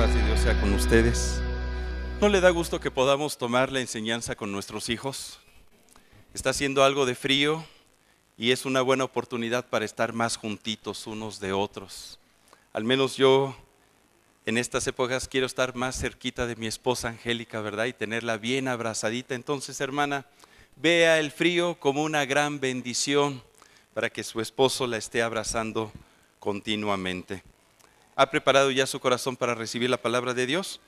paz de Dios sea con ustedes. ¿No le da gusto que podamos tomar la enseñanza con nuestros hijos? Está haciendo algo de frío y es una buena oportunidad para estar más juntitos unos de otros. Al menos yo en estas épocas quiero estar más cerquita de mi esposa Angélica, ¿verdad? Y tenerla bien abrazadita. Entonces, hermana, vea el frío como una gran bendición para que su esposo la esté abrazando continuamente. ¿Ha preparado ya su corazón para recibir la palabra de Dios?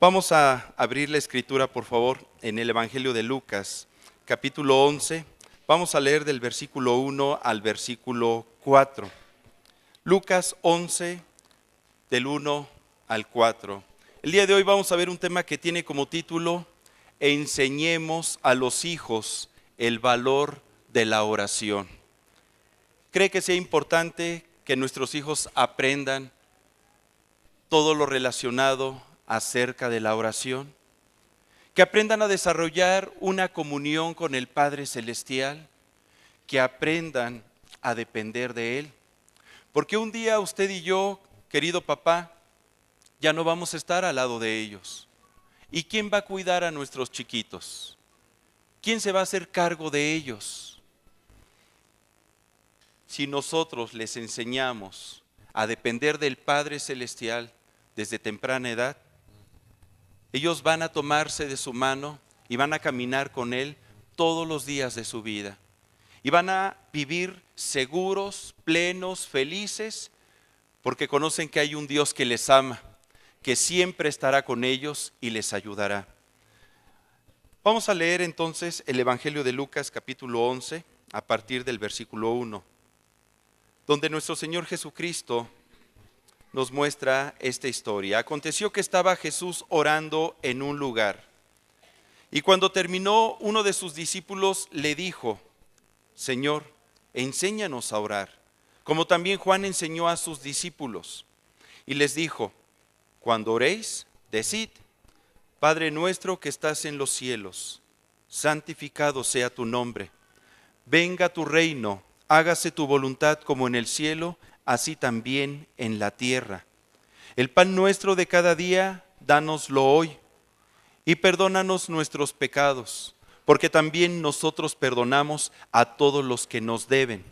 Vamos a abrir la escritura, por favor, en el Evangelio de Lucas, capítulo 11. Vamos a leer del versículo 1 al versículo 4. Lucas 11, del 1 al 4. El día de hoy vamos a ver un tema que tiene como título: Enseñemos a los hijos el valor de la oración. ¿Cree que sea importante que nuestros hijos aprendan todo lo relacionado acerca de la oración? Que aprendan a desarrollar una comunión con el Padre Celestial, que aprendan a depender de Él. Porque un día usted y yo, querido papá, ya no vamos a estar al lado de ellos. ¿Y quién va a cuidar a nuestros chiquitos? ¿Quién se va a hacer cargo de ellos? Si nosotros les enseñamos a depender del Padre Celestial desde temprana edad, ellos van a tomarse de su mano y van a caminar con Él todos los días de su vida. Y van a vivir seguros, plenos, felices, porque conocen que hay un Dios que les ama, que siempre estará con ellos y les ayudará. Vamos a leer entonces el Evangelio de Lucas capítulo 11 a partir del versículo 1, donde nuestro Señor Jesucristo nos muestra esta historia. Aconteció que estaba Jesús orando en un lugar, y cuando terminó, uno de sus discípulos le dijo: Señor, enséñanos a orar, como también Juan enseñó a sus discípulos. Y les dijo: cuando oréis, decid: Padre nuestro que estás en los cielos, santificado sea tu nombre. Venga tu reino, hágase tu voluntad como en el cielo, así también en la tierra. El pan nuestro de cada día, dánoslo hoy, y perdónanos nuestros pecados, porque también nosotros perdonamos a todos los que nos deben.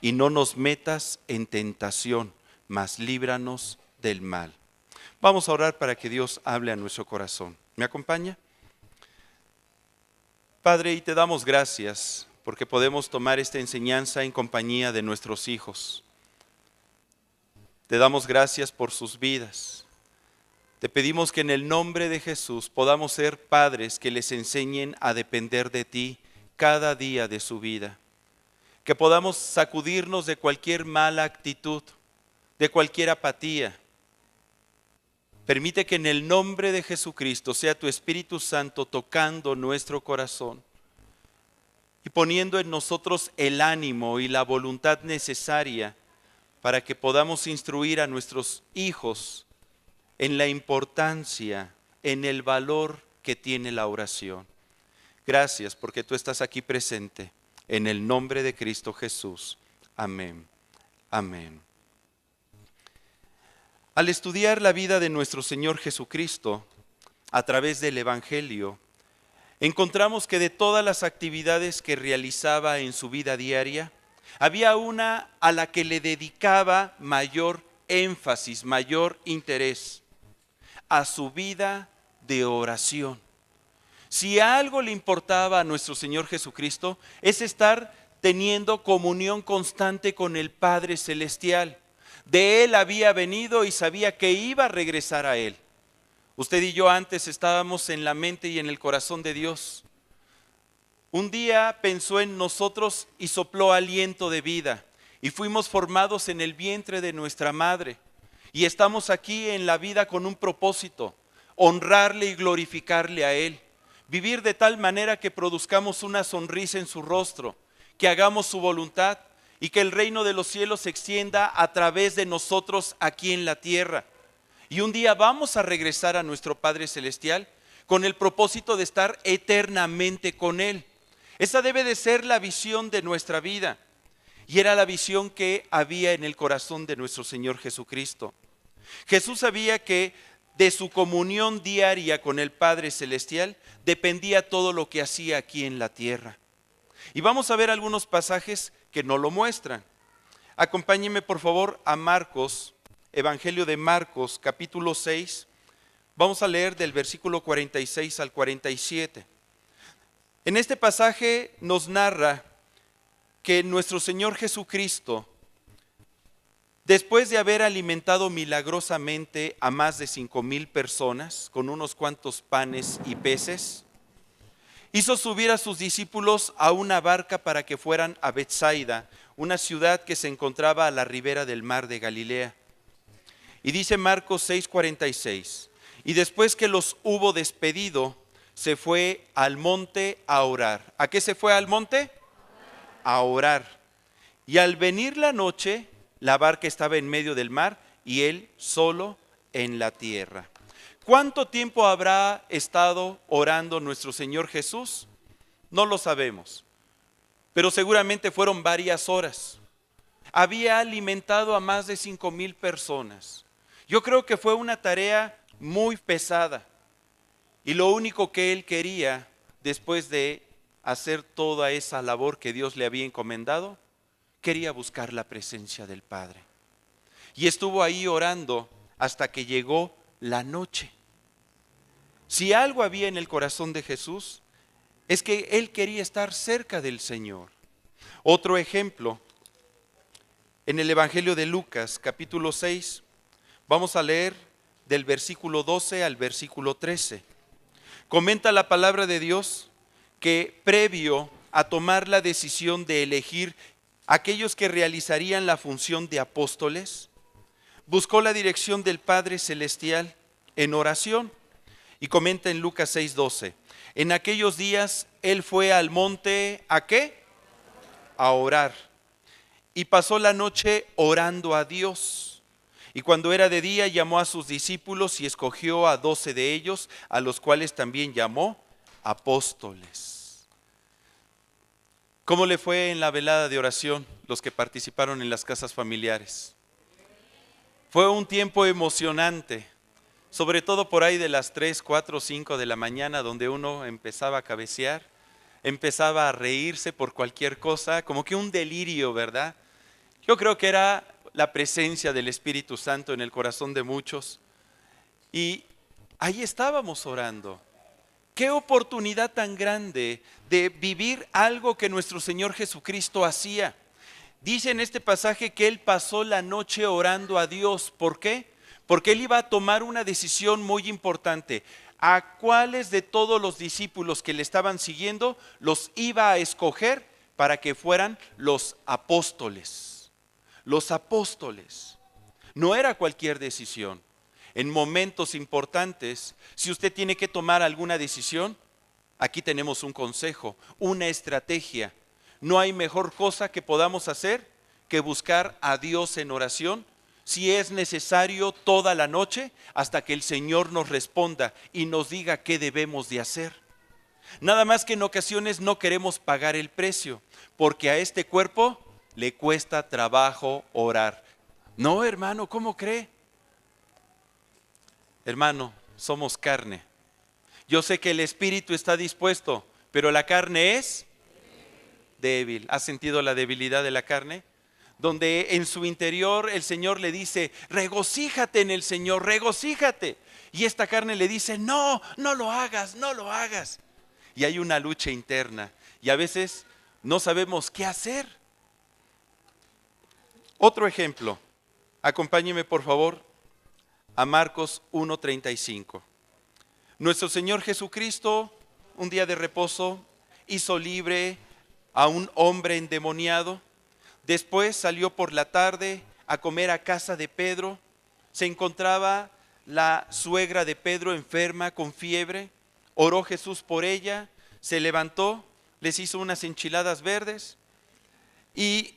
Y no nos metas en tentación, mas líbranos del mal. Vamos a orar para que Dios hable a nuestro corazón. ¿Me acompaña? Padre, y te damos gracias porque podemos tomar esta enseñanza en compañía de nuestros hijos. Te damos gracias por sus vidas. Te pedimos que en el nombre de Jesús podamos ser padres que les enseñen a depender de ti cada día de su vida. Que podamos sacudirnos de cualquier mala actitud, de cualquier apatía. Permite que en el nombre de Jesucristo sea tu Espíritu Santo tocando nuestro corazón y poniendo en nosotros el ánimo y la voluntad necesaria para que podamos instruir a nuestros hijos en la importancia, en el valor que tiene la oración. Gracias porque tú estás aquí presente. En el nombre de Cristo Jesús. Amén. Amén. Al estudiar la vida de nuestro Señor Jesucristo a través del Evangelio, encontramos que de todas las actividades que realizaba en su vida diaria, había una a la que le dedicaba mayor énfasis, mayor interés: a su vida de oración. Si algo le importaba a nuestro Señor Jesucristo, es estar teniendo comunión constante con el Padre Celestial. De Él había venido y sabía que iba a regresar a Él. Usted y yo antes estábamos en la mente y en el corazón de Dios. Un día pensó en nosotros y sopló aliento de vida, y fuimos formados en el vientre de nuestra madre. Y estamos aquí en la vida con un propósito: honrarle y glorificarle a Él. Vivir de tal manera que produzcamos una sonrisa en su rostro, que hagamos su voluntad y que el reino de los cielos se extienda a través de nosotros aquí en la tierra. Y un día vamos a regresar a nuestro Padre Celestial con el propósito de estar eternamente con Él. Esa debe de ser la visión de nuestra vida. Y era la visión que había en el corazón de nuestro Señor Jesucristo. Jesús sabía que de su comunión diaria con el Padre Celestial dependía todo lo que hacía aquí en la tierra. Y vamos a ver algunos pasajes que nos lo muestran. Acompáñenme por favor a Marcos, Evangelio de Marcos, capítulo 6. Vamos a leer del versículo 46 al 47. En este pasaje nos narra que nuestro Señor Jesucristo, después de haber alimentado milagrosamente a más de 5,000 personas con unos cuantos panes y peces, hizo subir a sus discípulos a una barca para que fueran a Betsaida, una ciudad que se encontraba a la ribera del mar de Galilea. Y dice Marcos 6:46, y después que los hubo despedido, se fue al monte a orar. ¿A qué se fue al monte? A orar. Y al venir la noche, la barca estaba en medio del mar y él solo en la tierra. ¿Cuánto tiempo habrá estado orando nuestro Señor Jesús? No lo sabemos, pero seguramente fueron varias horas. Había alimentado a más de 5,000 personas. Yo creo que fue una tarea muy pesada. Y lo único que él quería, después de hacer toda esa labor que Dios le había encomendado, quería buscar la presencia del Padre. Y estuvo ahí orando hasta que llegó la noche. Si algo había en el corazón de Jesús, es que él quería estar cerca del Señor. Otro ejemplo, en el Evangelio de Lucas, capítulo 6, vamos a leer del versículo 12 al versículo 13. Comenta la palabra de Dios que previo a tomar la decisión de elegir aquellos que realizarían la función de apóstoles, buscó la dirección del Padre Celestial en oración. Y comenta en Lucas 6:12, en aquellos días él fue al monte, ¿a qué? A orar. Y pasó la noche orando a Dios. Y cuando era de día llamó a sus discípulos y escogió a 12 de ellos, a los cuales también llamó apóstoles. ¿Cómo le fue en la velada de oración los que participaron en las casas familiares? Fue un tiempo emocionante. Sobre todo por ahí de las 3, 4, 5 de la mañana, donde uno empezaba a cabecear, empezaba a reírse por cualquier cosa, como que un delirio, ¿verdad? Yo creo que era la presencia del Espíritu Santo en el corazón de muchos. Y ahí estábamos orando. Qué oportunidad tan grande de vivir algo que nuestro Señor Jesucristo hacía. Dice en este pasaje que Él pasó la noche orando a Dios. ¿Por qué? Porque Él iba a tomar una decisión muy importante. ¿A cuáles de todos los discípulos que le estaban siguiendo los iba a escoger para que fueran los apóstoles? Los apóstoles. No era cualquier decisión. En momentos importantes, si usted tiene que tomar alguna decisión, aquí tenemos un consejo, una estrategia. No hay mejor cosa que podamos hacer que buscar a Dios en oración, si es necesario toda la noche, hasta que el Señor nos responda y nos diga qué debemos de hacer. Nada más que en ocasiones no queremos pagar el precio, porque a este cuerpo le cuesta trabajo orar. No, hermano, ¿cómo cree? Hermano, somos carne. Yo sé que el espíritu está dispuesto, pero la carne es débil. ¿Has sentido la debilidad de la carne? Donde en su interior el Señor le dice, regocíjate en el Señor, regocíjate. Y esta carne le dice, no, no lo hagas, no lo hagas. Y hay una lucha interna y a veces no sabemos qué hacer. Otro ejemplo, acompáñeme por favor a Marcos 1:35. Nuestro Señor Jesucristo, un día de reposo, hizo libre a un hombre endemoniado. Después salió por la tarde a comer a casa de Pedro. Se encontraba la suegra de Pedro enferma con fiebre. Oró Jesús por ella, se levantó, les hizo unas enchiladas verdes. Y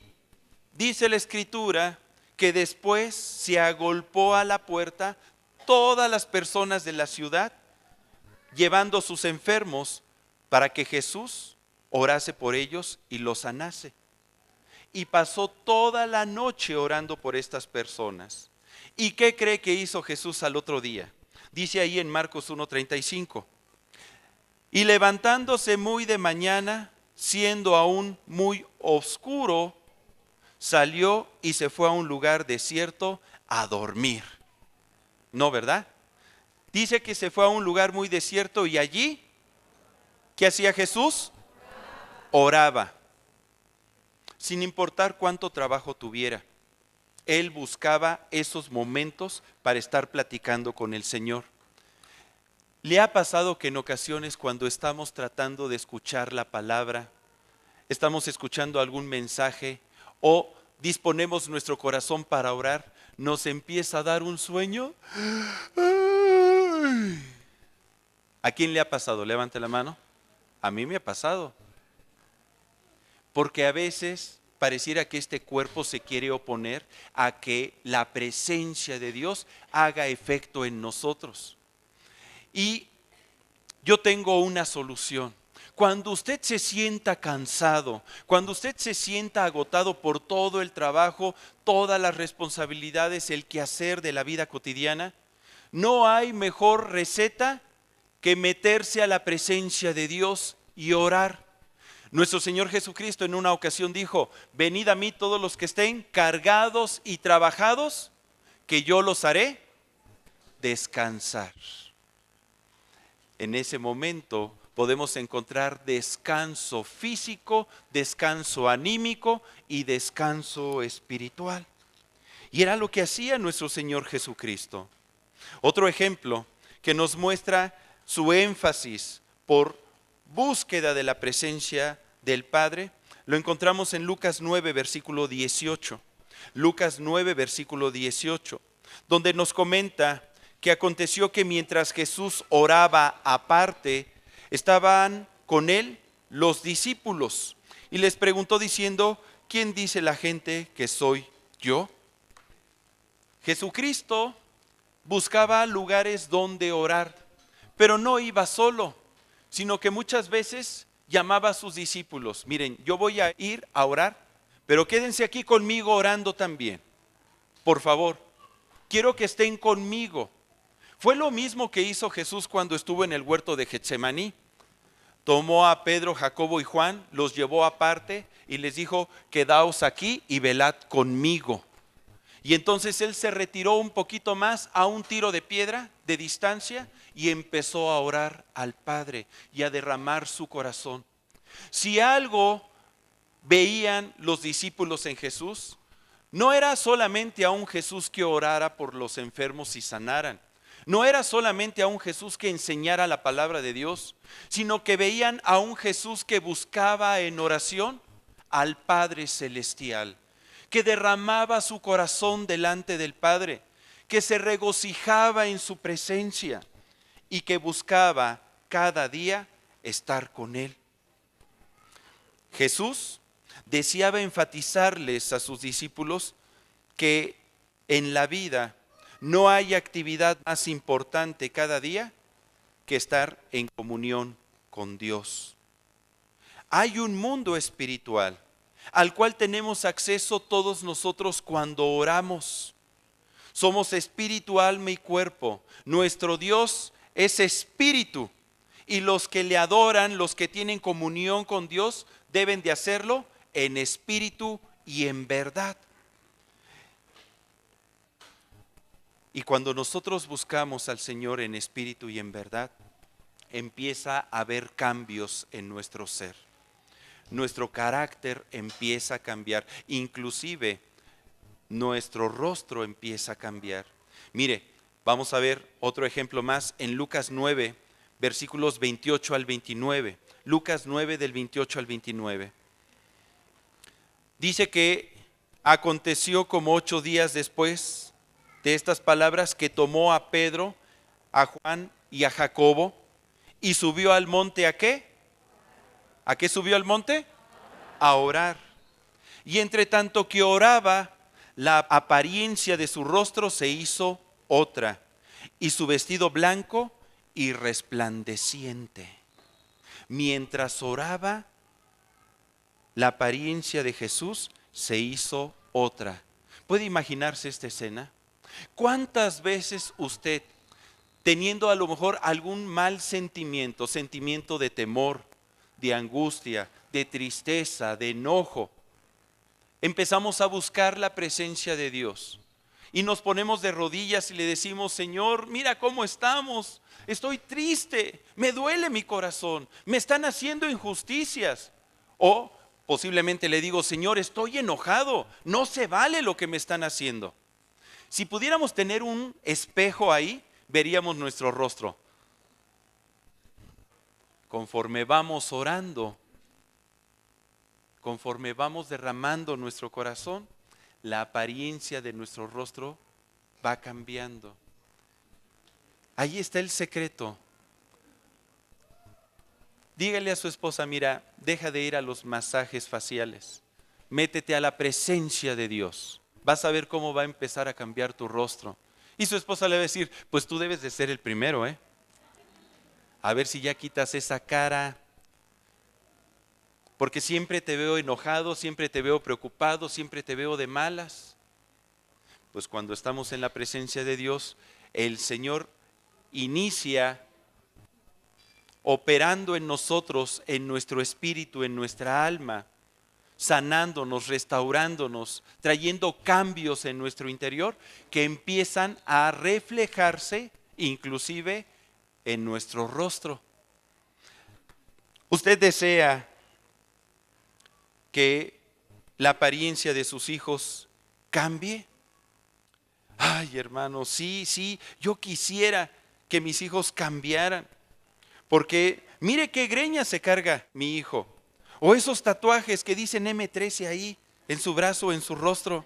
dice la Escritura que después se agolpó a la puerta todas las personas de la ciudad, llevando sus enfermos para que Jesús orase por ellos y los sanase. Y pasó toda la noche orando por estas personas. ¿Y qué cree que hizo Jesús al otro día? Dice ahí en Marcos 1:35. Y levantándose muy de mañana, siendo aún muy oscuro, salió y se fue a un lugar desierto a dormir. No, ¿verdad? Dice que se fue a un lugar muy desierto y allí, ¿qué hacía Jesús? Oraba. Sin importar cuánto trabajo tuviera, Él buscaba esos momentos para estar platicando con el Señor. ¿Le ha pasado que en ocasiones cuando estamos tratando de escuchar la palabra, estamos escuchando algún mensaje o disponemos nuestro corazón para orar, nos empieza a dar un sueño? ¿A quién le ha pasado? Levante la mano. A mí me ha pasado. Porque a veces pareciera que este cuerpo se quiere oponer a que la presencia de Dios haga efecto en nosotros. Y yo tengo una solución. Cuando usted se sienta cansado, cuando usted se sienta agotado por todo el trabajo, todas las responsabilidades, el quehacer de la vida cotidiana, no hay mejor receta que meterse a la presencia de Dios y orar. Nuestro Señor Jesucristo en una ocasión dijo: venid a mí todos los que estén cargados y trabajados, que yo los haré descansar. En ese momento podemos encontrar descanso físico, descanso anímico y descanso espiritual. Y era lo que hacía nuestro Señor Jesucristo. Otro ejemplo que nos muestra su énfasis por búsqueda de la presencia del Padre, lo encontramos en Lucas 9, versículo 18. Lucas 9, versículo 18, donde nos comenta que aconteció que mientras Jesús oraba aparte, estaban con él los discípulos y les preguntó diciendo: ¿quién dice la gente que soy yo? Jesucristo buscaba lugares donde orar, pero no iba solo, sino que muchas veces llamaba a sus discípulos: miren, yo voy a ir a orar, pero quédense aquí conmigo orando también. Por favor, quiero que estén conmigo. Fue lo mismo que hizo Jesús cuando estuvo en el huerto de Getsemaní. Tomó a Pedro, Jacobo y Juan, los llevó aparte y les dijo: quedaos aquí y velad conmigo. Y entonces él se retiró un poquito más, a un tiro de piedra de distancia, y empezó a orar al Padre y a derramar su corazón. Si algo veían los discípulos en Jesús, no era solamente a un Jesús que orara por los enfermos y sanaran. No era solamente a un Jesús que enseñara la palabra de Dios, sino que veían a un Jesús que buscaba en oración al Padre Celestial, que derramaba su corazón delante del Padre, que se regocijaba en su presencia y que buscaba cada día estar con Él. Jesús deseaba enfatizarles a sus discípulos que en la vida no hay actividad más importante cada día que estar en comunión con Dios. Hay un mundo espiritual al cual tenemos acceso todos nosotros cuando oramos. Somos espíritu, alma y cuerpo. Nuestro Dios es espíritu y los que le adoran, los que tienen comunión con Dios, deben de hacerlo en espíritu y en verdad. Y cuando nosotros buscamos al Señor en espíritu y en verdad, empieza a haber cambios en nuestro ser. Nuestro carácter empieza a cambiar, inclusive nuestro rostro empieza a cambiar. Mire, vamos a ver otro ejemplo más en Lucas 9, versículos 28 al 29. Lucas 9 del 28 al 29. Dice que aconteció como 8 días después de estas palabras que tomó a Pedro, a Juan y a Jacobo y subió al monte. ¿A qué? ¿A qué subió al monte? A orar. Y entre tanto que oraba, la apariencia de su rostro se hizo otra, y su vestido blanco y resplandeciente. Mientras oraba, la apariencia de Jesús se hizo otra. ¿Puede imaginarse esta escena? ¿Cuántas veces usted, teniendo a lo mejor algún mal sentimiento, sentimiento de temor, de angustia, de tristeza, de enojo, empezamos a buscar la presencia de Dios y nos ponemos de rodillas y le decimos: Señor, mira cómo estamos, estoy triste, me duele mi corazón, me están haciendo injusticias? O posiblemente le digo: Señor, estoy enojado, no se vale lo que me están haciendo. Si pudiéramos tener un espejo ahí, veríamos nuestro rostro. Conforme vamos orando, conforme vamos derramando nuestro corazón, la apariencia de nuestro rostro va cambiando. Ahí está el secreto. Dígale a su esposa: mira, deja de ir a los masajes faciales, métete a la presencia de Dios. Vas a ver cómo va a empezar a cambiar tu rostro. Y su esposa le va a decir: pues tú debes de ser el primero, a ver si ya quitas esa cara, porque siempre te veo enojado, siempre te veo preocupado, siempre te veo de malas. Pues cuando estamos en la presencia de Dios, el Señor inicia operando en nosotros, en nuestro espíritu, en nuestra alma, sanándonos, restaurándonos, trayendo cambios en nuestro interior que empiezan a reflejarse inclusive en nuestro rostro. ¿Usted desea que la apariencia de sus hijos cambie? Ay, hermano, sí, yo quisiera que mis hijos cambiaran, porque mire qué greña se carga mi hijo, o esos tatuajes que dicen M13 ahí en su brazo o en su rostro,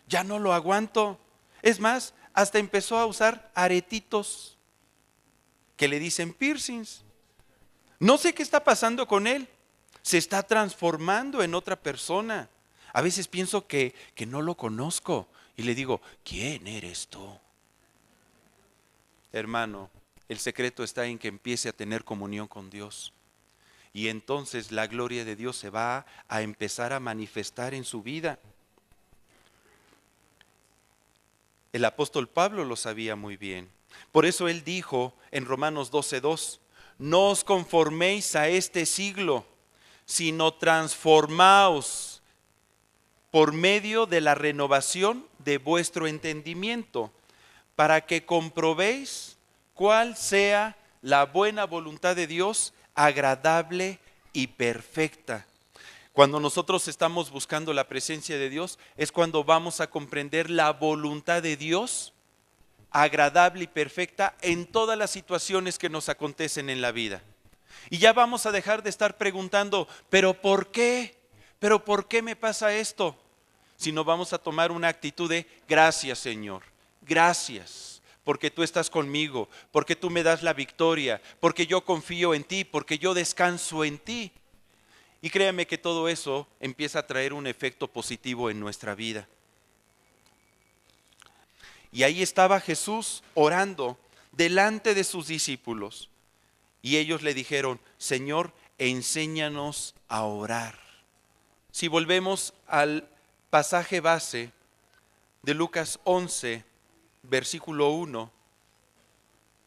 ya no lo aguanto. Es más, hasta empezó a usar aretitos que le dicen piercings. No sé qué está pasando con él, se está transformando en otra persona. A veces pienso que no lo conozco y le digo: ¿quién eres tú? Hermano, el secreto está en que empiece a tener comunión con Dios. Y entonces la gloria de Dios se va a empezar a manifestar en su vida. El apóstol Pablo lo sabía muy bien. Por eso él dijo en Romanos 12:2: no os conforméis a este siglo, sino transformaos por medio de la renovación de vuestro entendimiento, para que comprobéis cuál sea la buena voluntad de Dios, agradable y perfecta. Cuando nosotros estamos buscando la presencia de Dios, es cuando vamos a comprender la voluntad de Dios, agradable y perfecta en todas las situaciones que nos acontecen en la vida. Y ya vamos a dejar de estar preguntando: ¿pero por qué? ¿Pero por qué me pasa esto? Sino vamos a tomar una actitud de: gracias, Señor, gracias, porque tú estás conmigo, porque tú me das la victoria, porque yo confío en ti, porque yo descanso en ti. Y créame que todo eso empieza a traer un efecto positivo en nuestra vida. Y ahí estaba Jesús orando delante de sus discípulos. Y ellos le dijeron: Señor, enséñanos a orar. Si volvemos al pasaje base de Lucas 11, versículo 1,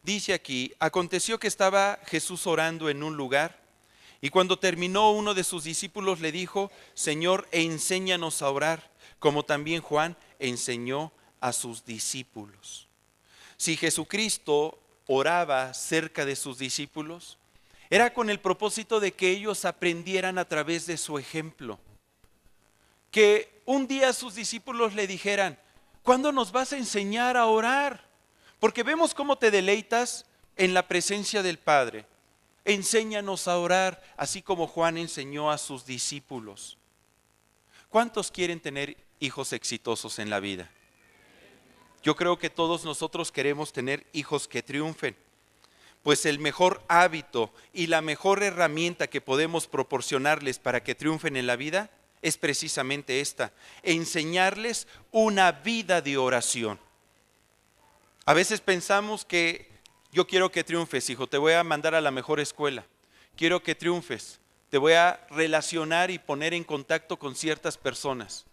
dice aquí: aconteció que estaba Jesús orando en un lugar, y cuando terminó, uno de sus discípulos le dijo: Señor, enséñanos a orar, como también Juan enseñó a sus discípulos. Si Jesucristo oraba cerca de sus discípulos, era con el propósito de que ellos aprendieran a través de su ejemplo. Que un día sus discípulos le dijeran: ¿cuándo nos vas a enseñar a orar? Porque vemos cómo te deleitas en la presencia del Padre. Enséñanos a orar, así como Juan enseñó a sus discípulos. ¿Cuántos quieren tener hijos exitosos en la vida? Yo creo que todos nosotros queremos tener hijos que triunfen, pues el mejor hábito y la mejor herramienta que podemos proporcionarles para que triunfen en la vida es precisamente esta: enseñarles una vida de oración. A veces pensamos que: yo quiero que triunfes, hijo, te voy a mandar a la mejor escuela, quiero que triunfes, te voy a relacionar y poner en contacto con ciertas personas.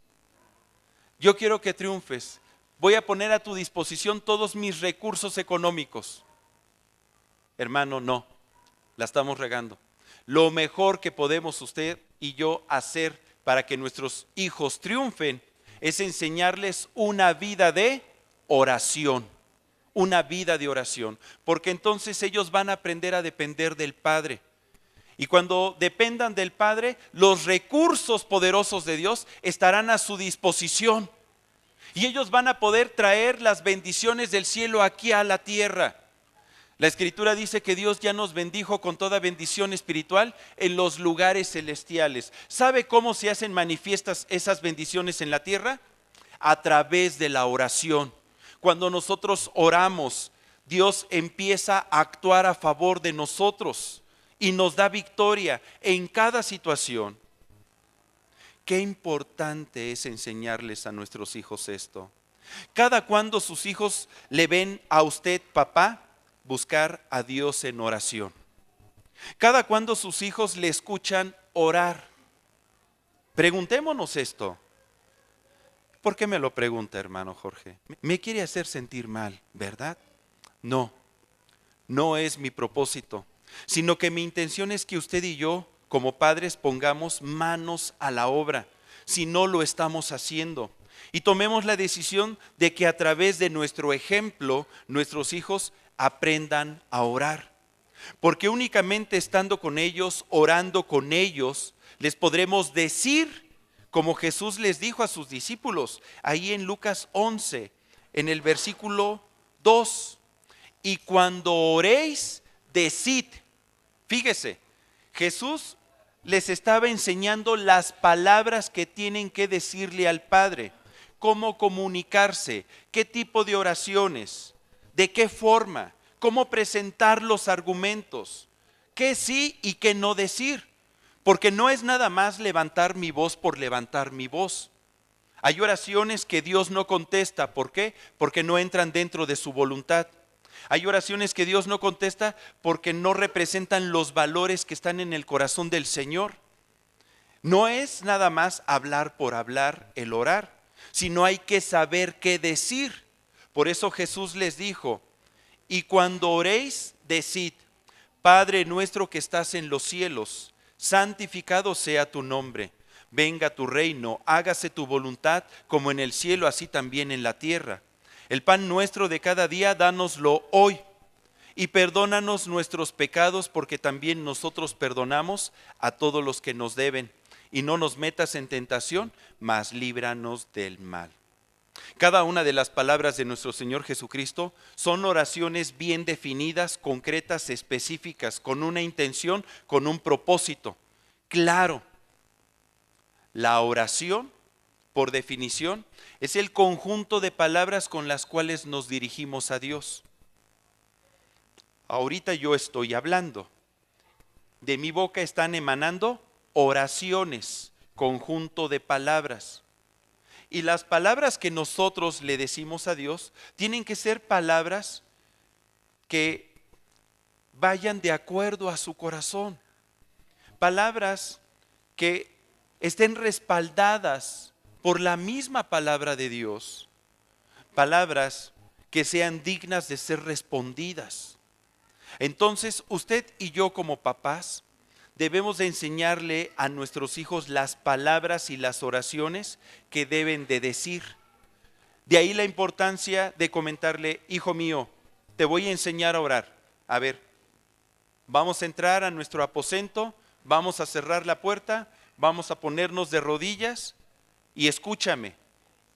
Yo quiero que triunfes, voy a poner a tu disposición todos mis recursos económicos. Hermano, no, la estamos regando. Lo mejor que podemos usted y yo hacer para que nuestros hijos triunfen es enseñarles una vida de oración. Una vida de oración, porque entonces ellos van a aprender a depender del Padre. Y cuando dependan del Padre, los recursos poderosos de Dios estarán a su disposición. Y ellos van a poder traer las bendiciones del cielo aquí a la tierra. La Escritura dice que Dios ya nos bendijo con toda bendición espiritual en los lugares celestiales. ¿Sabe cómo se hacen manifiestas esas bendiciones en la tierra? A través de la oración. Cuando nosotros oramos, Dios empieza a actuar a favor de nosotros y nos da victoria en cada situación. Qué importante es enseñarles a nuestros hijos esto. Cada cuando sus hijos le ven a usted, papá, buscar a Dios en oración. Cada cuando sus hijos le escuchan orar. Preguntémonos esto. ¿Por qué me lo pregunta, hermano Jorge? Me quiere hacer sentir mal, ¿verdad? No, no es mi propósito, sino que mi intención es que usted y yo, como padres, pongamos manos a la obra, si no lo estamos haciendo. Y tomemos la decisión de que a través de nuestro ejemplo, nuestros hijos aprendan a orar. Porque únicamente estando con ellos, orando con ellos, les podremos decir, como Jesús les dijo a sus discípulos, ahí en Lucas 11, en el versículo 2, y cuando oréis, decid. Fíjese, Jesús les estaba enseñando las palabras que tienen que decirle al Padre, cómo comunicarse, qué tipo de oraciones, de qué forma, cómo presentar los argumentos, qué sí y qué no decir. Porque no es nada más levantar mi voz por levantar mi voz. Hay oraciones que Dios no contesta. ¿Por qué? Porque no entran dentro de su voluntad. Hay oraciones que Dios no contesta porque no representan los valores que están en el corazón del Señor. No es nada más hablar por hablar el orar, sino hay que saber qué decir. Por eso Jesús les dijo, y cuando oréis, decid, Padre nuestro que estás en los cielos, santificado sea tu nombre, venga tu reino, hágase tu voluntad como en el cielo, así también en la tierra. El pan nuestro de cada día, dánoslo hoy, y perdónanos nuestros pecados, porque también nosotros perdonamos a todos los que nos deben. Y no nos metas en tentación, mas líbranos del mal. Cada una de las palabras de nuestro Señor Jesucristo son oraciones bien definidas, concretas, específicas, con una intención, con un propósito. Claro, la oración, por definición, es el conjunto de palabras con las cuales nos dirigimos a Dios. Ahorita yo estoy hablando. De mi boca están emanando oraciones, conjunto de palabras. Y las palabras que nosotros le decimos a Dios tienen que ser palabras que vayan de acuerdo a su corazón. Palabras que estén respaldadas por la misma palabra de Dios. Palabras que sean dignas de ser respondidas. Entonces, usted y yo como papás debemos de enseñarle a nuestros hijos las palabras y las oraciones que deben de decir. De ahí la importancia de comentarle, hijo mío, te voy a enseñar a orar. A ver, vamos a entrar a nuestro aposento, vamos a cerrar la puerta, vamos a ponernos de rodillas y escúchame.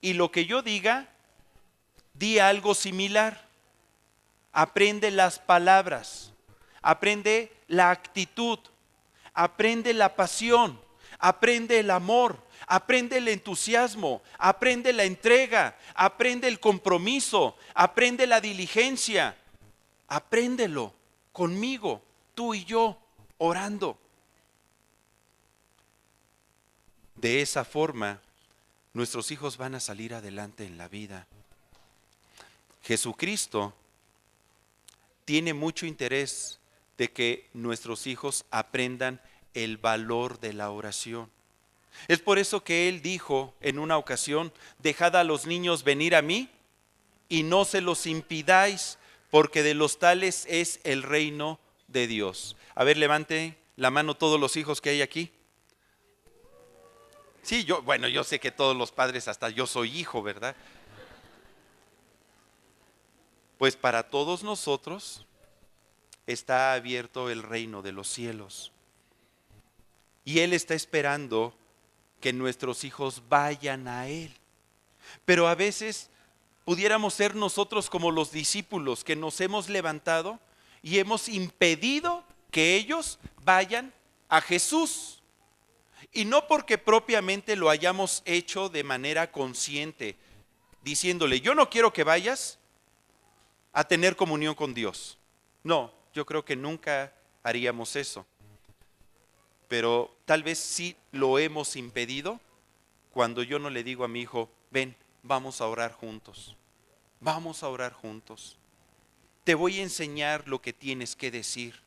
Y lo que yo diga, di algo similar. Aprende las palabras, aprende la actitud, aprende la pasión, aprende el amor, aprende el entusiasmo, aprende la entrega, aprende el compromiso, aprende la diligencia. Apréndelo conmigo, tú y yo, orando. De esa forma, nuestros hijos van a salir adelante en la vida. Jesucristo tiene mucho interés de que nuestros hijos aprendan el valor de la oración. Es por eso que Él dijo en una ocasión, dejad a los niños venir a mí y no se los impidáis, porque de los tales es el reino de Dios. A ver, levante la mano todos los hijos que hay aquí. Sí, yo sé que todos los padres, hasta yo soy hijo, ¿verdad? Pues para todos nosotros está abierto el reino de los cielos. Y Él está esperando que nuestros hijos vayan a Él. Pero a veces pudiéramos ser nosotros como los discípulos que nos hemos levantado y hemos impedido que ellos vayan a Jesús. Y no porque propiamente lo hayamos hecho de manera consciente, diciéndole, yo no quiero que vayas a tener comunión con Dios. No, yo creo que nunca haríamos eso. Pero tal vez sí lo hemos impedido cuando yo no le digo a mi hijo, ven, vamos a orar juntos. Vamos a orar juntos. Te voy a enseñar lo que tienes que decir.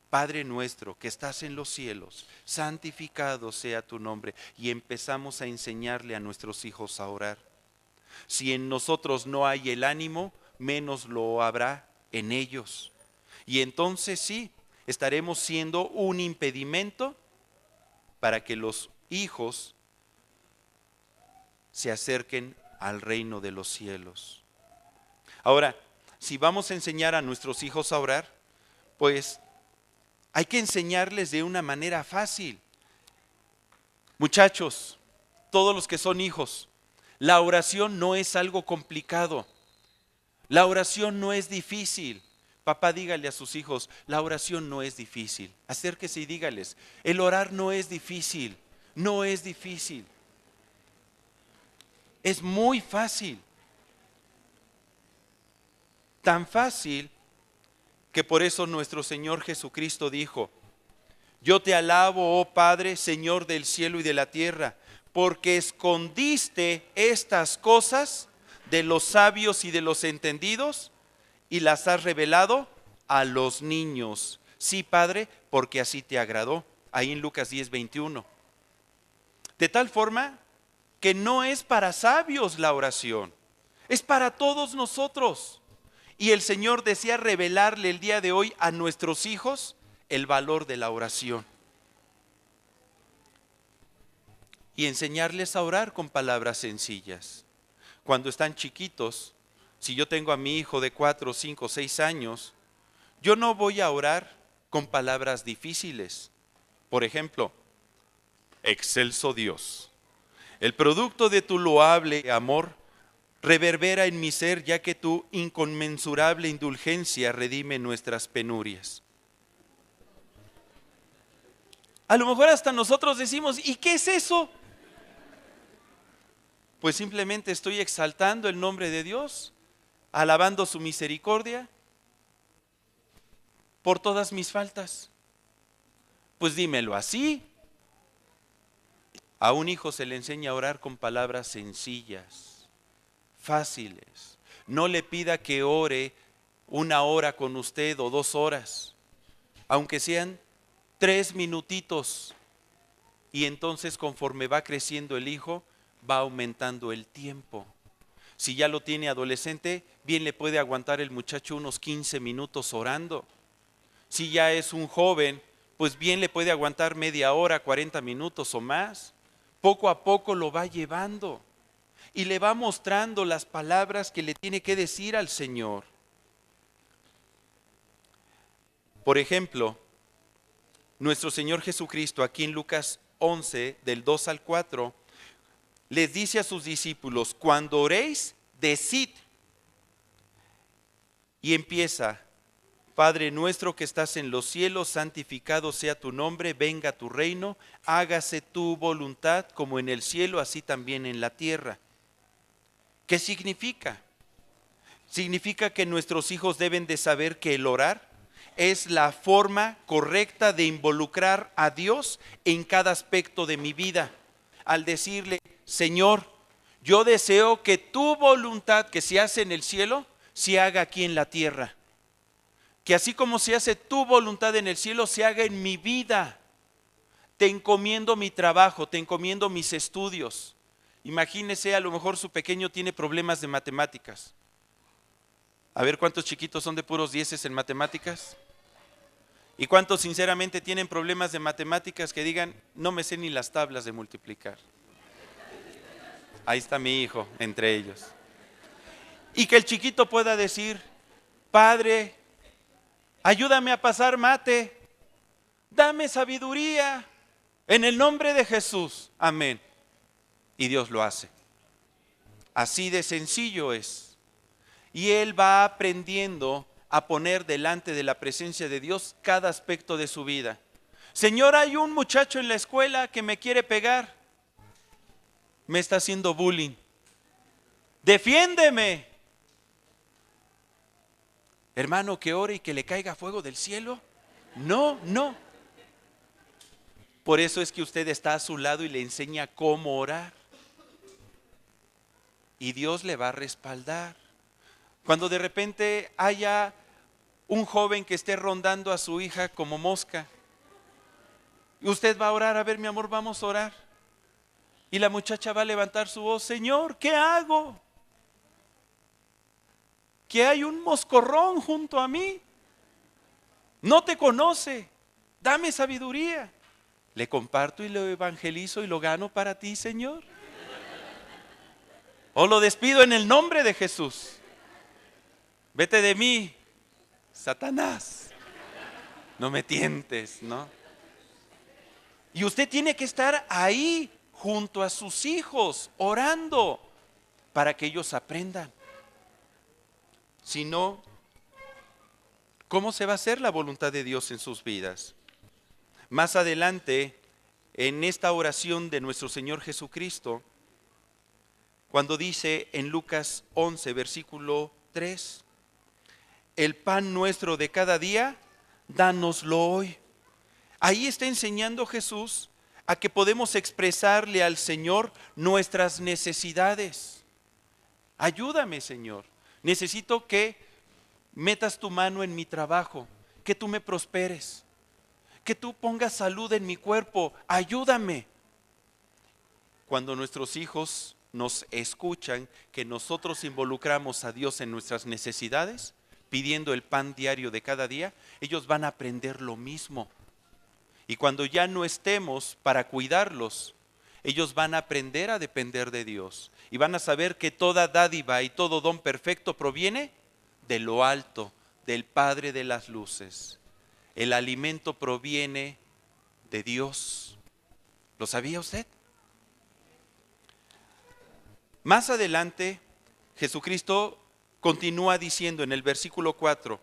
Padre nuestro que estás en los cielos, santificado sea tu nombre. Y empezamos a enseñarle a nuestros hijos a orar. Si en nosotros no hay el ánimo, menos lo habrá en ellos. Y entonces sí, estaremos siendo un impedimento para que los hijos se acerquen al reino de los cielos. Ahora, si vamos a enseñar a nuestros hijos a orar, pues hay que enseñarles de una manera fácil. Muchachos, todos los que son hijos, la oración no es algo complicado. La oración no es difícil. Papá, dígale a sus hijos, la oración no es difícil. Acérquese y dígales, el orar no es difícil, no es difícil. Es muy fácil. Tan fácil que por eso nuestro Señor Jesucristo dijo, yo te alabo, oh Padre, Señor del cielo y de la tierra, porque escondiste estas cosas de los sabios y de los entendidos y las has revelado a los niños. Sí, Padre, porque así te agradó. Ahí en Lucas 10:21. De tal forma que no es para sabios la oración, es para todos nosotros. Y el Señor desea revelarle el día de hoy a nuestros hijos el valor de la oración. Y enseñarles a orar con palabras sencillas. Cuando están chiquitos, si yo tengo a mi hijo de 4, 5, 6 años, yo no voy a orar con palabras difíciles. Por ejemplo, excelso Dios, el producto de tu loable amor reverbera en mi ser, ya que tu inconmensurable indulgencia redime nuestras penurias. A lo mejor hasta nosotros decimos, ¿y qué es eso? Pues simplemente estoy exaltando el nombre de Dios, alabando su misericordia por todas mis faltas. Pues dímelo así. A un hijo se le enseña a orar con palabras sencillas, fáciles. No le pida que ore 1 hora con usted o 2 horas, aunque sean 3 minutitos. Y entonces conforme va creciendo el hijo, va aumentando el tiempo. Si ya lo tiene adolescente, bien le puede aguantar el muchacho unos 15 minutos orando. Si ya es un joven, pues bien le puede aguantar media hora, 40 minutos o más. Poco a poco lo va llevando y le va mostrando las palabras que le tiene que decir al Señor. Por ejemplo, nuestro Señor Jesucristo aquí en Lucas 11, del 2 al 4, les dice a sus discípulos, cuando oréis, decid. Y empieza, Padre nuestro que estás en los cielos, santificado sea tu nombre, venga tu reino, hágase tu voluntad como en el cielo, así también en la tierra. ¿Qué significa? Significa que nuestros hijos deben de saber que el orar es la forma correcta de involucrar a Dios en cada aspecto de mi vida. Al decirle, Señor, yo deseo que tu voluntad que se hace en el cielo, se haga aquí en la tierra. Que así como se hace tu voluntad en el cielo, se haga en mi vida. Te encomiendo mi trabajo, te encomiendo mis estudios. Imagínese, a lo mejor su pequeño tiene problemas de matemáticas. A ver, ¿cuántos chiquitos son de puros dieces en matemáticas? ¿Y cuántos sinceramente tienen problemas de matemáticas que digan, no me sé ni las tablas de multiplicar? Ahí está mi hijo, entre ellos. Y que el chiquito pueda decir, Padre, ayúdame a pasar mate, dame sabiduría, en el nombre de Jesús, amén. Y Dios lo hace. Así de sencillo es. Y él va aprendiendo a poner delante de la presencia de Dios cada aspecto de su vida. Señor, hay un muchacho en la escuela que me quiere pegar. Me está haciendo bullying. Defiéndeme. Hermano, que ore y que le caiga fuego del cielo. No, no. Por eso es que usted está a su lado y le enseña cómo orar. Y Dios le va a respaldar. Cuando de repente haya un joven que esté rondando a su hija como mosca, y usted va a orar, a ver mi amor, vamos a orar. Y la muchacha va a levantar su voz, Señor, ¿qué hago? Que hay un moscorrón junto a mí. No te conoce, dame sabiduría. Le comparto y lo evangelizo y lo gano para ti, Señor. O lo despido en el nombre de Jesús. Vete de mí, Satanás. No me tientes, ¿no? Y usted tiene que estar ahí junto a sus hijos, orando, para que ellos aprendan. Si no, ¿cómo se va a hacer la voluntad de Dios en sus vidas? Más adelante, en esta oración de nuestro Señor Jesucristo, cuando dice en Lucas 11, versículo 3, el pan nuestro de cada día, dánoslo hoy. Ahí está enseñando Jesús a que podemos expresarle al Señor nuestras necesidades. Ayúdame, Señor. Necesito que metas tu mano en mi trabajo, que tú me prosperes, que tú pongas salud en mi cuerpo. Ayúdame. Cuando nuestros hijos nos escuchan que nosotros involucramos a Dios en nuestras necesidades, pidiendo el pan diario de cada día, ellos van a aprender lo mismo. Y cuando ya no estemos para cuidarlos, ellos van a aprender a depender de Dios. Y van a saber que toda dádiva y todo don perfecto proviene de lo alto, del Padre de las luces. El alimento proviene de Dios. ¿Lo sabía usted? Más adelante, Jesucristo continúa diciendo en el versículo 4,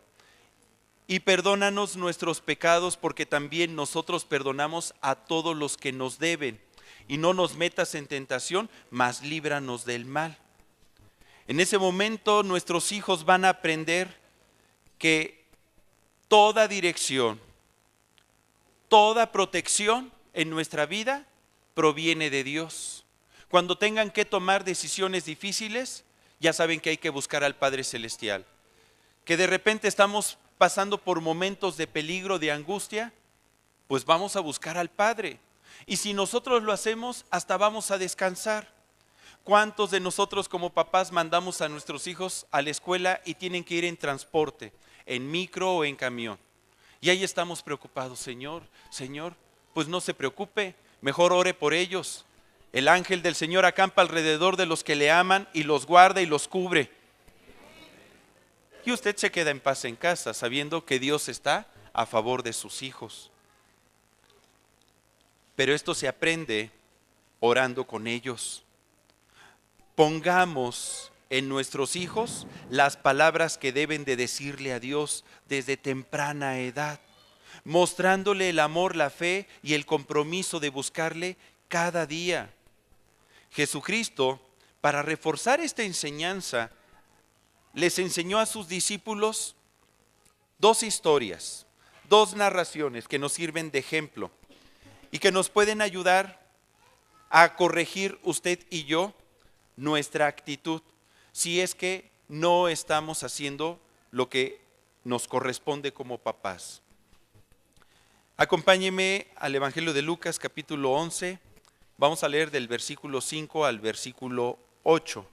y perdónanos nuestros pecados porque también nosotros perdonamos a todos los que nos deben. Y no nos metas en tentación, mas líbranos del mal. En ese momento nuestros hijos van a aprender que toda dirección, toda protección en nuestra vida proviene de Dios. Cuando tengan que tomar decisiones difíciles, ya saben que hay que buscar al Padre Celestial. Que de repente estamos pasando por momentos de peligro, de angustia, pues vamos a buscar al Padre. Y si nosotros lo hacemos, hasta vamos a descansar. ¿Cuántos de nosotros como papás mandamos a nuestros hijos a la escuela y tienen que ir en transporte, en micro o en camión? Y ahí estamos preocupados, Señor, pues no se preocupe, mejor ore por ellos. El ángel del Señor acampa alrededor de los que le aman y los guarda y los cubre. Y usted se queda en paz en casa, sabiendo que Dios está a favor de sus hijos. Pero esto se aprende orando con ellos. Pongamos en nuestros hijos las palabras que deben de decirle a Dios desde temprana edad, mostrándole el amor, la fe y el compromiso de buscarle cada día. Jesucristo, para reforzar esta enseñanza, les enseñó a sus discípulos dos historias, dos narraciones que nos sirven de ejemplo y que nos pueden ayudar a corregir usted y yo nuestra actitud si es que no estamos haciendo lo que nos corresponde como papás. Acompáñeme al Evangelio de Lucas, capítulo 11. Vamos a leer del versículo 5 al versículo 8.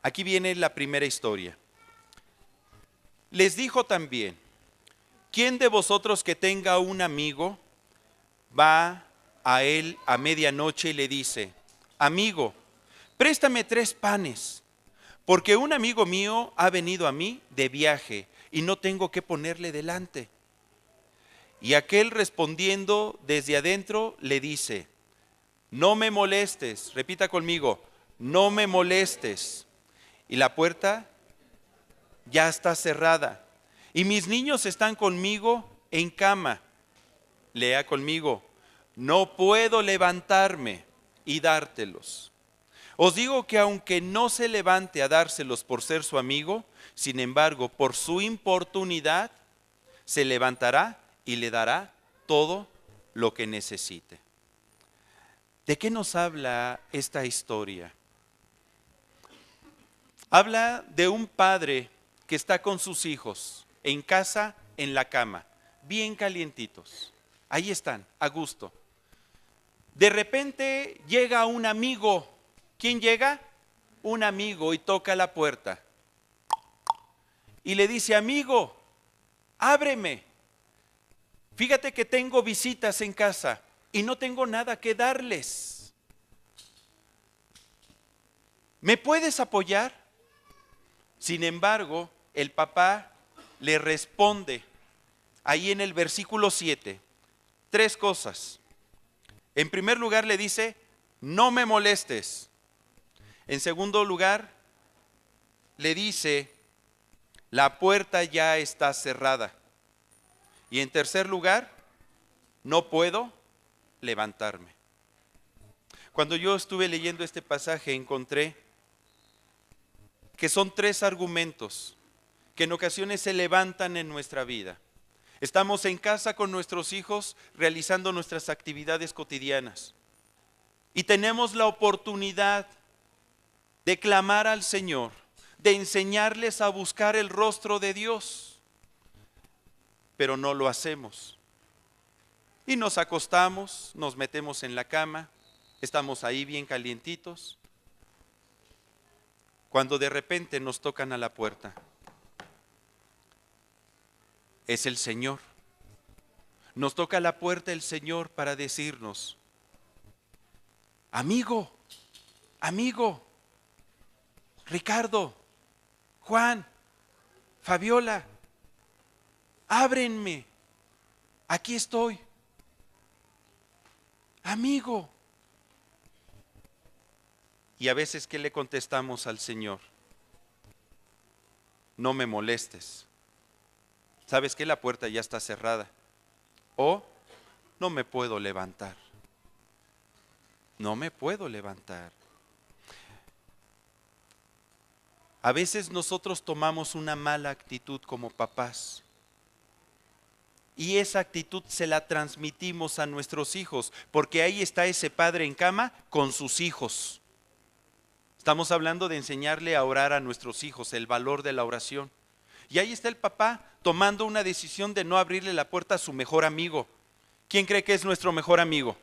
Aquí viene la primera historia. Les dijo también: ¿quién de vosotros que tenga un amigo va a él a medianoche y le dice: amigo, préstame 3 panes, porque un amigo mío ha venido a mí de viaje y no tengo qué ponerle delante? Y aquel respondiendo desde adentro le dice: no me molestes, repita conmigo, no me molestes. Y la puerta ya está cerrada, y mis niños están conmigo en cama. Lea conmigo: no puedo levantarme y dártelos. Os digo que aunque no se levante a dárselos por ser su amigo, sin embargo, por su importunidad, se levantará y le dará todo lo que necesite. ¿De qué nos habla esta historia? Habla de un padre que está con sus hijos en casa, en la cama, bien calientitos. Ahí están, a gusto. De repente llega un amigo. ¿Quién llega? Un amigo, y toca la puerta. Y le dice: amigo, ábreme. Fíjate que tengo visitas en casa y no tengo nada que darles. ¿Me puedes apoyar? Sin embargo, el papá le responde ahí en el versículo 7, 3 cosas. En primer lugar le dice: no me molestes. En segundo lugar le dice: la puerta ya está cerrada. Y en tercer lugar, no puedo levantarme. Cuando yo estuve leyendo este pasaje, encontré que son 3 argumentos que en ocasiones se levantan en nuestra vida. Estamos en casa con nuestros hijos realizando nuestras actividades cotidianas y tenemos la oportunidad de clamar al Señor, de enseñarles a buscar el rostro de Dios, pero no lo hacemos. Y nos acostamos, nos metemos en la cama, estamos ahí bien calientitos, cuando de repente nos tocan a la puerta. Es el Señor. Nos toca a la puerta el Señor para decirnos: amigo, amigo, Ricardo, Juan, Fabiola, ábrenme, aquí estoy. Amigo. Y a veces, ¿qué le contestamos al Señor? No me molestes. ¿Sabes qué? La puerta ya está cerrada. O no me puedo levantar. No me puedo levantar. A veces nosotros tomamos una mala actitud como papás. Y esa actitud se la transmitimos a nuestros hijos, porque ahí está ese padre en cama con sus hijos. Estamos hablando de enseñarle a orar a nuestros hijos, el valor de la oración. Y ahí está el papá tomando una decisión de no abrirle la puerta a su mejor amigo. ¿Quién cree que es nuestro mejor amigo?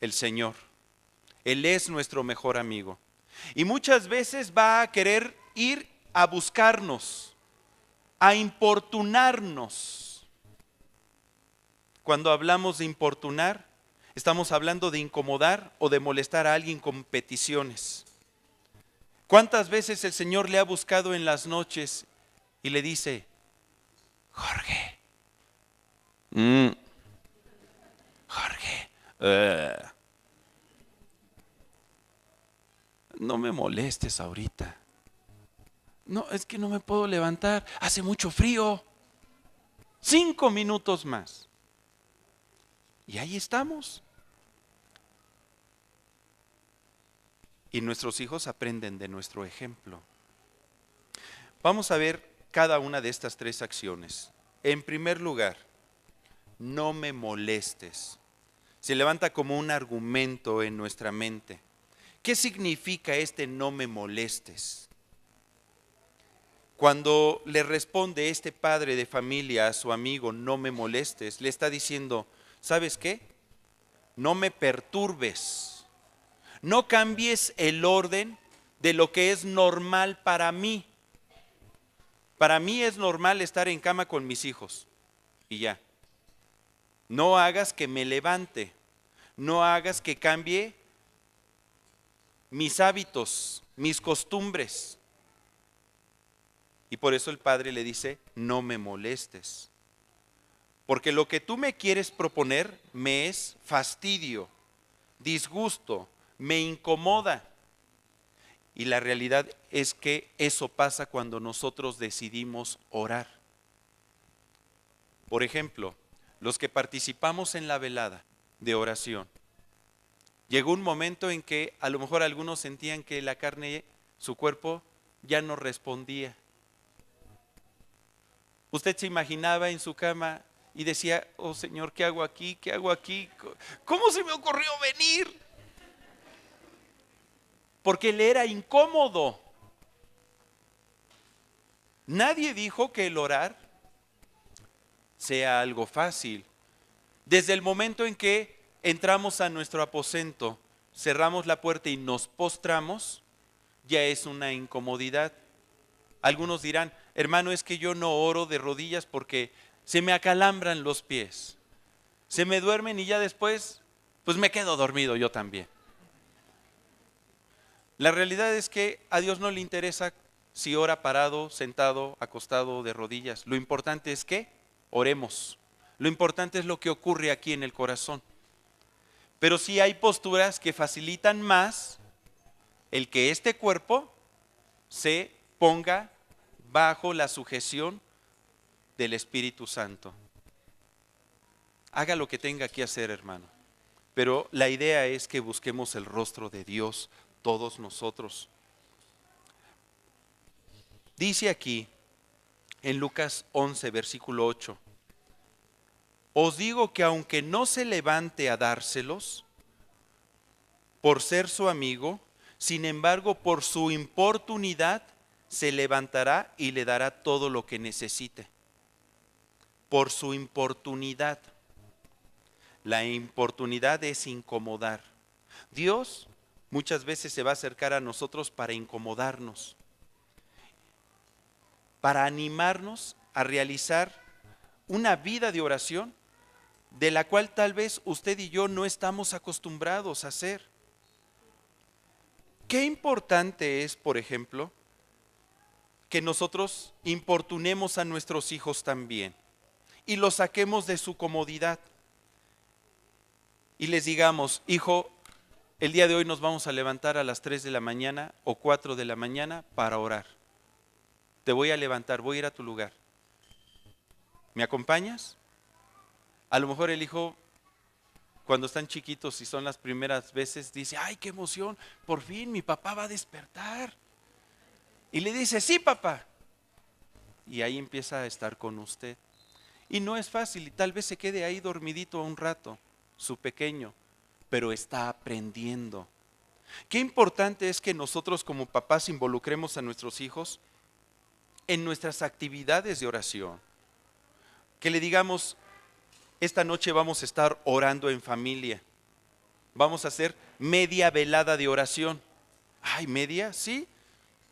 El Señor. Él es nuestro mejor amigo. Y muchas veces va a querer ir a buscarnos, a importunarnos. Cuando hablamos de importunar, estamos hablando de incomodar o de molestar a alguien con peticiones. ¿Cuántas veces el Señor le ha buscado en las noches y le dice: Jorge, Jorge, no me molestes ahorita. No, es que no me puedo levantar, hace mucho frío. 5 minutos más. Y ahí estamos. Y nuestros hijos aprenden de nuestro ejemplo. Vamos a ver cada una de estas 3 acciones. En primer lugar, no me molestes. Se levanta como un argumento en nuestra mente. ¿Qué significa este no me molestes? Cuando le responde este padre de familia a su amigo, no me molestes, le está diciendo: ¿sabes qué? No me perturbes, no cambies el orden de lo que es normal para mí. Para mí es normal estar en cama con mis hijos y ya. No hagas que me levante, no hagas que cambie mis hábitos, mis costumbres. Y por eso el Padre le dice, no me molestes. Porque lo que tú me quieres proponer me es fastidio, disgusto, me incomoda. Y la realidad es que eso pasa cuando nosotros decidimos orar. Por ejemplo, los que participamos en la velada de oración, llegó un momento en que a lo mejor algunos sentían que la carne, su cuerpo, ya no respondía. Usted se imaginaba en su cama y decía, oh Señor, ¿qué hago aquí? ¿Qué hago aquí? ¿Cómo se me ocurrió venir? Porque le era incómodo. Nadie dijo que el orar sea algo fácil. Desde el momento en que entramos a nuestro aposento, cerramos la puerta y nos postramos, ya es una incomodidad. Algunos dirán, hermano, es que yo no oro de rodillas porque se me acalambran los pies. Se me duermen y ya después, pues me quedo dormido yo también. La realidad es que a Dios no le interesa si ora parado, sentado, acostado, de rodillas. Lo importante es que oremos. Lo importante es lo que ocurre aquí en el corazón. Pero sí hay posturas que facilitan más el que este cuerpo se ponga bajo la sujeción del Espíritu Santo. Haga lo que tenga que hacer, hermano. Pero la idea es que busquemos el rostro de Dios todos nosotros. Dice aquí en Lucas 11, versículo 8, os digo que aunque no se levante a dárselos por ser su amigo, sin embargo por su importunidad se levantará y le dará todo lo que necesite. Por su importunidad. La importunidad es incomodar. Dios muchas veces se va a acercar a nosotros para incomodarnos, para animarnos a realizar una vida de oración de la cual tal vez usted y yo no estamos acostumbrados a hacer. Qué importante es, por ejemplo, que nosotros importunemos a nuestros hijos también y los saquemos de su comodidad y les digamos, hijo, el día de hoy nos vamos a levantar a las 3 de la mañana o 4 de la mañana para orar. Te voy a levantar, voy a ir a tu lugar. ¿Me acompañas? A lo mejor el hijo, cuando están chiquitos y son las primeras veces, dice, ay, qué emoción, por fin mi papá va a despertar. Y le dice, sí, papá. Y ahí empieza a estar con usted. Y no es fácil, y tal vez se quede ahí dormidito un rato, su pequeño, pero está aprendiendo. Qué importante es que nosotros como papás involucremos a nuestros hijos en nuestras actividades de oración. Que le digamos, esta noche vamos a estar orando en familia. Vamos a hacer media velada de oración. Ay, ¿media? Sí.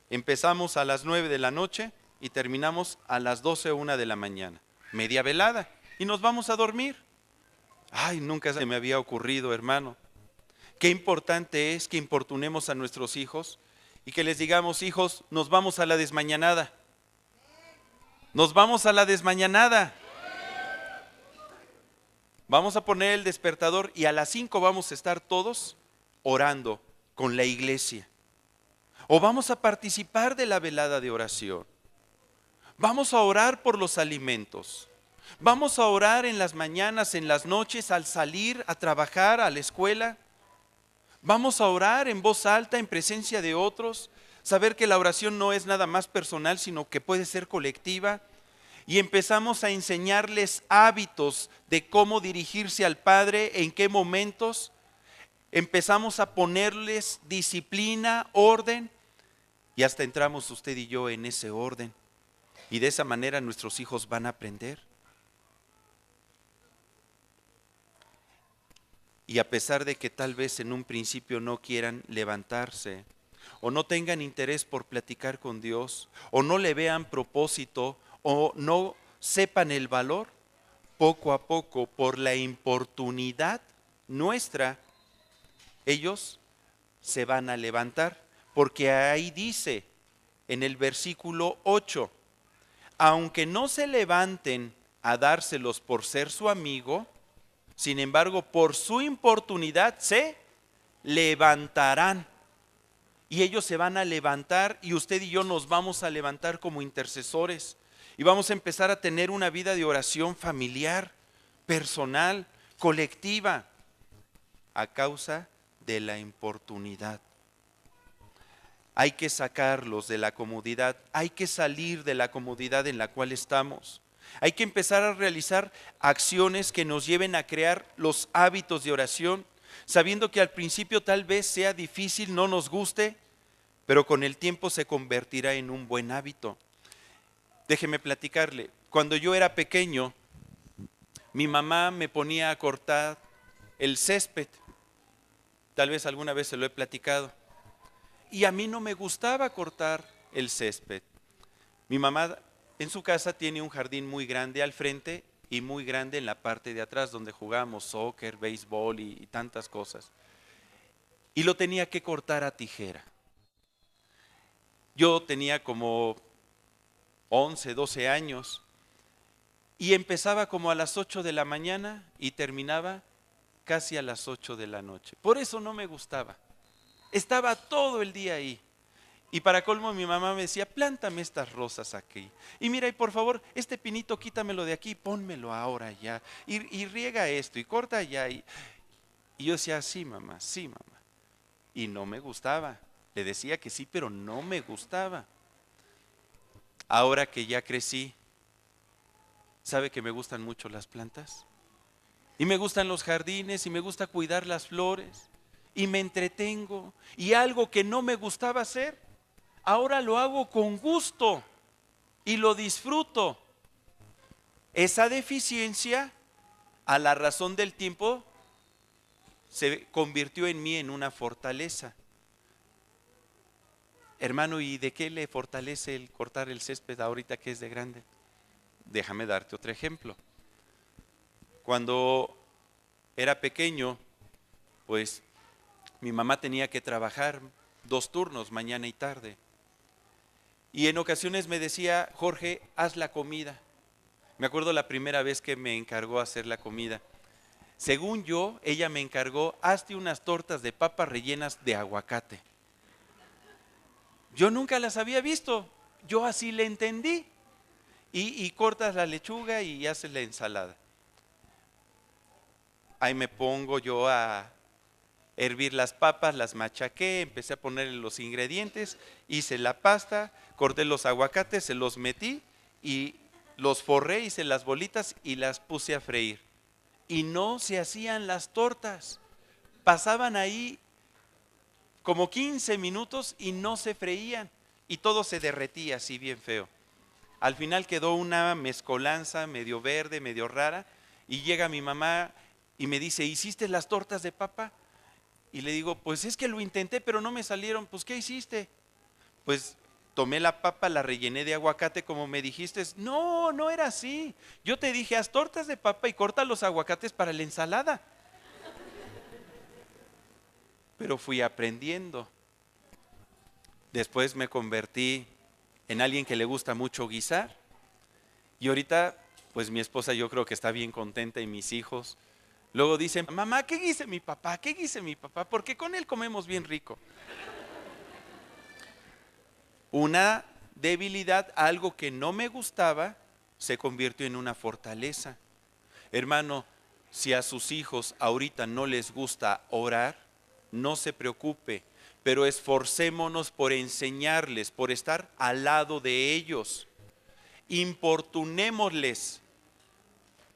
Empezamos a las 9 de la noche y terminamos a las 12 o 1 de la mañana. Media velada. Y nos vamos a dormir. Ay, nunca se me había ocurrido, hermano. Qué importante es que importunemos a nuestros hijos y que les digamos, hijos, nos vamos a la desmañanada. Nos vamos a la desmañanada. Vamos a poner el despertador y a las 5 vamos a estar todos orando con la iglesia. O vamos a participar de la velada de oración. Vamos a orar por los alimentos. Vamos a orar en las mañanas, en las noches, al salir a trabajar, a la escuela. Vamos a orar en voz alta, en presencia de otros. Saber que la oración no es nada más personal, sino que puede ser colectiva. Y empezamos a enseñarles hábitos de cómo dirigirse al Padre, en qué momentos. Empezamos a ponerles disciplina, orden, y hasta entramos usted y yo en ese orden. Y de esa manera nuestros hijos van a aprender. Y a pesar de que tal vez en un principio no quieran levantarse, o no tengan interés por platicar con Dios, o no le vean propósito, o no sepan el valor, poco a poco, por la importunidad nuestra, ellos se van a levantar. Porque ahí dice en el versículo 8, aunque no se levanten a dárselos por ser su amigo, sin embargo, por su importunidad se levantarán. Y ellos se van a levantar y usted y yo nos vamos a levantar como intercesores. Y vamos a empezar a tener una vida de oración familiar, personal, colectiva, a causa de la importunidad. Hay que sacarlos de la comodidad, hay que salir de la comodidad en la cual estamos. Hay que empezar a realizar acciones que nos lleven a crear los hábitos de oración, sabiendo que al principio tal vez sea difícil, no nos guste, pero con el tiempo se convertirá en un buen hábito. Déjeme platicarle, cuando yo era pequeño, mi mamá me ponía a cortar el césped. Tal vez alguna vez se lo he platicado. Y a mí no me gustaba cortar el césped. Mi mamá en su casa tiene un jardín muy grande al frente y muy grande en la parte de atrás, donde jugamos soccer, béisbol y tantas cosas. Y lo tenía que cortar a tijera. Yo tenía como 11, 12 años y empezaba como a las 8 de la mañana y terminaba casi a las 8 de la noche. Por eso no me gustaba. Estaba todo el día ahí. Y para colmo mi mamá me decía, plántame estas rosas aquí. Y mira, y por favor, este pinito quítamelo de aquí, pónmelo ahora ya. Y riega esto y corta allá. Y yo decía, sí mamá. Y no me gustaba. Le decía que sí, pero no me gustaba. Ahora que ya crecí, ¿sabe que me gustan mucho las plantas? Y me gustan los jardines y me gusta cuidar las flores. Y me entretengo. Y algo que no me gustaba hacer, ahora lo hago con gusto y lo disfruto. Esa deficiencia, a la razón del tiempo, se convirtió en mí en una fortaleza. Hermano, ¿y de qué le fortalece el cortar el césped ahorita que es de grande? Déjame darte otro ejemplo. Cuando era pequeño, pues mi mamá tenía que trabajar 2 turnos, mañana y tarde. Y en ocasiones me decía, Jorge, haz la comida. Me acuerdo la primera vez que me encargó hacer la comida. Según yo, ella me encargó, hazte unas tortas de papas rellenas de aguacate. Yo nunca las había visto, yo así le entendí. Y cortas la lechuga y haces la ensalada. Ahí me pongo yo a hervir las papas, las machaqué, empecé a ponerle los ingredientes, hice la pasta, corté los aguacates, se los metí y los forré, hice las bolitas y las puse a freír. Y no se hacían las tortas. Pasaban ahí como 15 minutos y no se freían. Y todo se derretía así bien feo. Al final quedó una mezcolanza medio verde, medio rara. Y llega mi mamá y me dice, ¿hiciste las tortas de papa? Y le digo, pues es que lo intenté, pero no me salieron. Pues, ¿qué hiciste? Pues tomé la papa, la rellené de aguacate como me dijiste. No, no era así. Yo te dije, haz tortas de papa y corta los aguacates para la ensalada. Pero fui aprendiendo. Después me convertí en alguien que le gusta mucho guisar. Y ahorita, pues mi esposa yo creo que está bien contenta y mis hijos. Luego dicen, mamá, ¿qué guise mi papá? ¿Qué guise mi papá? Porque con él comemos bien rico. Una debilidad, algo que no me gustaba, se convirtió en una fortaleza. Hermano, si a sus hijos ahorita no les gusta orar, no se preocupe, pero esforcémonos por enseñarles, por estar al lado de ellos. Importunémosles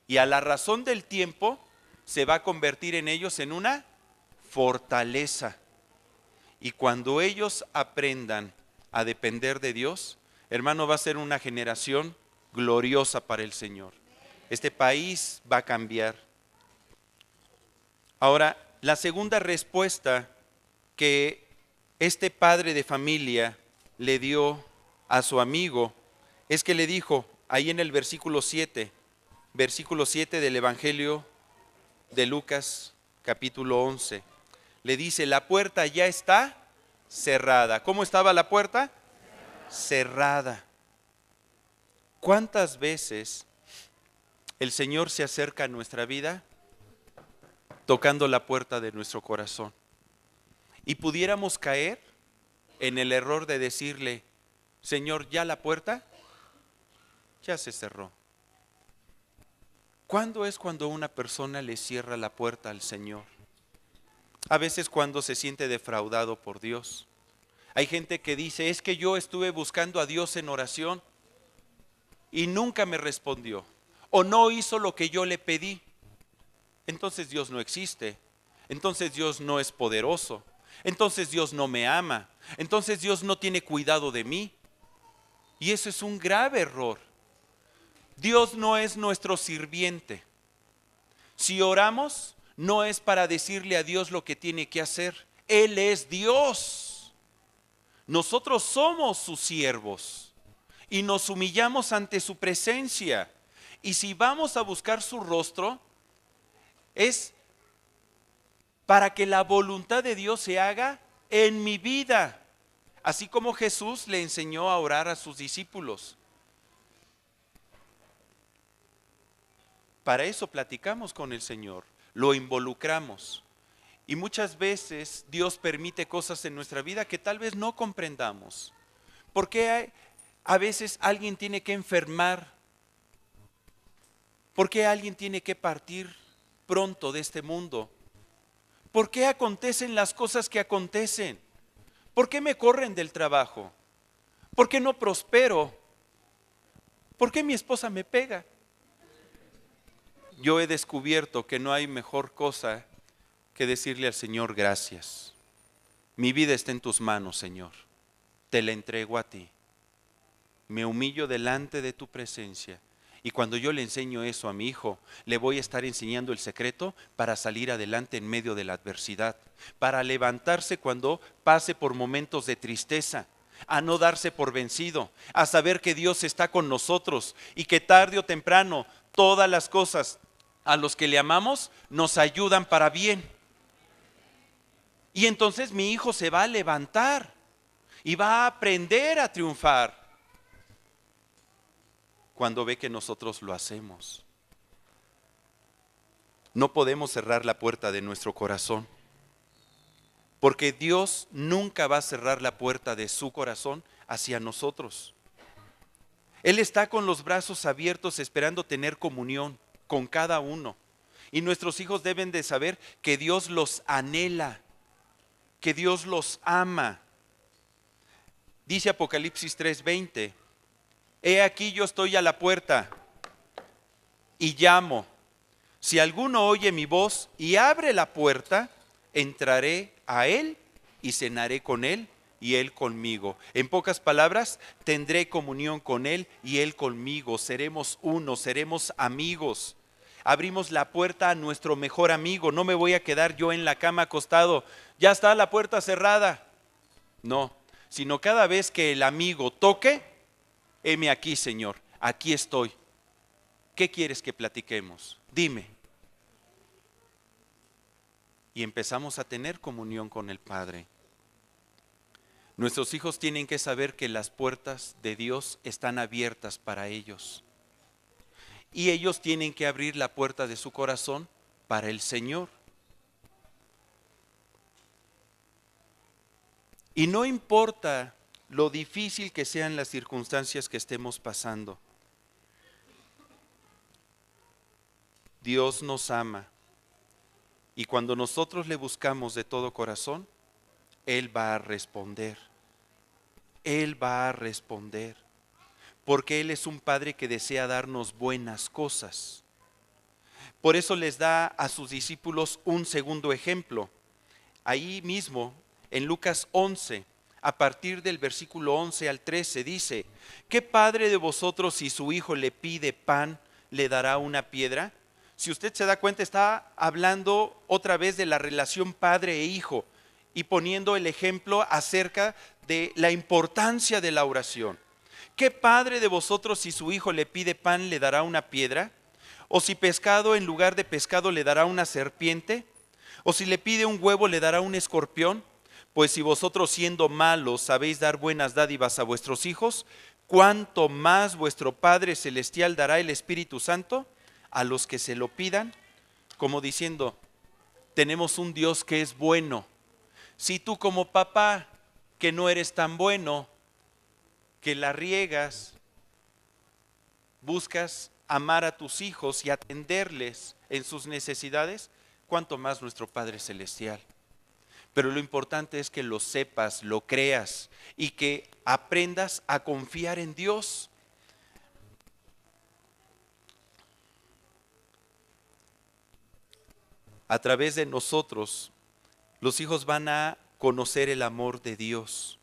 y a la razón del tiempo se va a convertir en ellos en una fortaleza. Y cuando ellos aprendan a depender de Dios, hermano, va a ser una generación gloriosa para el Señor. Este país va a cambiar. Ahora, la segunda respuesta que este padre de familia le dio a su amigo es que le dijo, ahí en el versículo 7 del Evangelio de Lucas, capítulo 11, le dice, la puerta ya está cerrada. ¿Cómo estaba la puerta? Cerrada. ¿Cuántas veces el Señor se acerca a nuestra vida tocando la puerta de nuestro corazón? Y pudiéramos caer en el error de decirle, Señor, ¿ya la puerta? Ya se cerró. ¿Cuándo es cuando una persona le cierra la puerta al Señor? A veces cuando se siente defraudado por Dios. Hay gente que dice, es que yo estuve buscando a Dios en oración y nunca me respondió, o no hizo lo que yo le pedí. Entonces Dios no existe, entonces Dios no es poderoso, entonces Dios no me ama, entonces Dios no tiene cuidado de mí. Y eso es un grave error. Dios no es nuestro sirviente. Si oramos, no es para decirle a Dios lo que tiene que hacer. Él es Dios. Nosotros somos sus siervos y nos humillamos ante su presencia. Y si vamos a buscar su rostro, es para que la voluntad de Dios se haga en mi vida. Así como Jesús le enseñó a orar a sus discípulos. Para eso platicamos con el Señor, lo involucramos. Y muchas veces Dios permite cosas en nuestra vida que tal vez no comprendamos. ¿Por qué a veces alguien tiene que enfermar? ¿Por qué alguien tiene que partir pronto de este mundo? ¿Por qué acontecen las cosas que acontecen? ¿Por qué me corren del trabajo? ¿Por qué no prospero? ¿Por qué mi esposa me pega? Yo he descubierto que no hay mejor cosa que decirle al Señor gracias. Mi vida está en tus manos, Señor. Te la entrego a ti. Me humillo delante de tu presencia. Y cuando yo le enseño eso a mi hijo, le voy a estar enseñando el secreto para salir adelante en medio de la adversidad, para levantarse cuando pase por momentos de tristeza, a no darse por vencido, a saber que Dios está con nosotros y que tarde o temprano todas las cosas a los que le amamos nos ayudan para bien. Y entonces mi hijo se va a levantar y va a aprender a triunfar cuando ve que nosotros lo hacemos. No podemos cerrar la puerta de nuestro corazón, porque Dios nunca va a cerrar la puerta de su corazón hacia nosotros. Él está con los brazos abiertos esperando tener comunión con cada uno. Y nuestros hijos deben de saber que Dios los anhela, que Dios los ama. Dice Apocalipsis 3:20, he aquí yo estoy a la puerta y llamo. Si alguno oye mi voz y abre la puerta, entraré a él y cenaré con él y él conmigo. En pocas palabras, tendré comunión con él y él conmigo. Seremos uno, seremos amigos. Abrimos la puerta a nuestro mejor amigo. No me voy a quedar yo en la cama acostado. Ya está la puerta cerrada. No, sino cada vez que el amigo toque, heme aquí, Señor, aquí estoy. ¿Qué quieres que platiquemos? Dime. Y empezamos a tener comunión con el Padre. Nuestros hijos tienen que saber que las puertas de Dios están abiertas para ellos. Y ellos tienen que abrir la puerta de su corazón para el Señor. Y no importa lo difícil que sean las circunstancias que estemos pasando, Dios nos ama. Y cuando nosotros le buscamos de todo corazón, Él va a responder. Él va a responder. Porque Él es un Padre que desea darnos buenas cosas. Por eso les da a sus discípulos un segundo ejemplo. Ahí mismo, en Lucas 11, a partir del versículo 11 al 13, dice, ¿qué padre de vosotros si su hijo le pide pan, le dará una piedra? Si usted se da cuenta, está hablando otra vez de la relación padre e hijo. y poniendo el ejemplo acerca de la importancia de la oración. ¿Qué padre de vosotros, si su hijo le pide pan, le dará una piedra? ¿O si pescado en lugar de pescado le dará una serpiente? ¿O si le pide un huevo le dará un escorpión? Pues si vosotros, siendo malos, sabéis dar buenas dádivas a vuestros hijos, ¿cuánto más vuestro Padre Celestial dará el Espíritu Santo a los que se lo pidan? Como diciendo, tenemos un Dios que es bueno. Si tú como papá, que no eres tan bueno, que la riegas, buscas amar a tus hijos y atenderles en sus necesidades, cuánto más nuestro Padre Celestial. Pero lo importante es que lo sepas, lo creas y que aprendas a confiar en Dios. A través de nosotros, los hijos van a conocer el amor de Dios,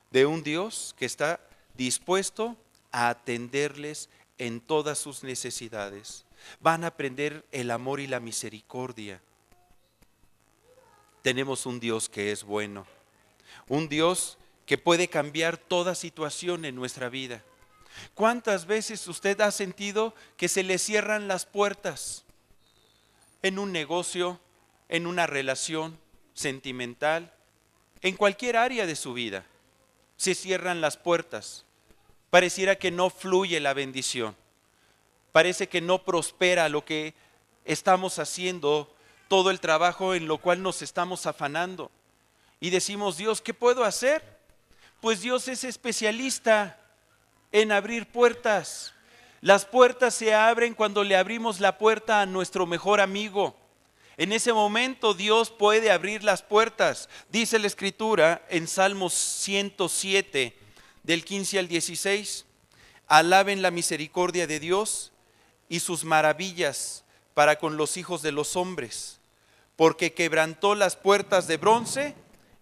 de un Dios que está dispuesto a atenderles en todas sus necesidades. Van a aprender el amor y la misericordia. Tenemos un Dios que es bueno, un Dios que puede cambiar toda situación en nuestra vida. ¿Cuántas veces usted ha sentido que se le cierran las puertas en un negocio, en una relación sentimental, en cualquier área de su vida? Se cierran las puertas. Pareciera que no fluye la bendición. Parece que no prospera lo que estamos haciendo, todo el trabajo en lo cual nos estamos afanando. Y decimos, Dios, ¿qué puedo hacer? Pues Dios es especialista en abrir puertas. Las puertas se abren cuando le abrimos la puerta a nuestro mejor amigo. En ese momento Dios puede abrir las puertas. Dice la Escritura en Salmos 107, del 15 al 16, alaben la misericordia de Dios y sus maravillas para con los hijos de los hombres, porque quebrantó las puertas de bronce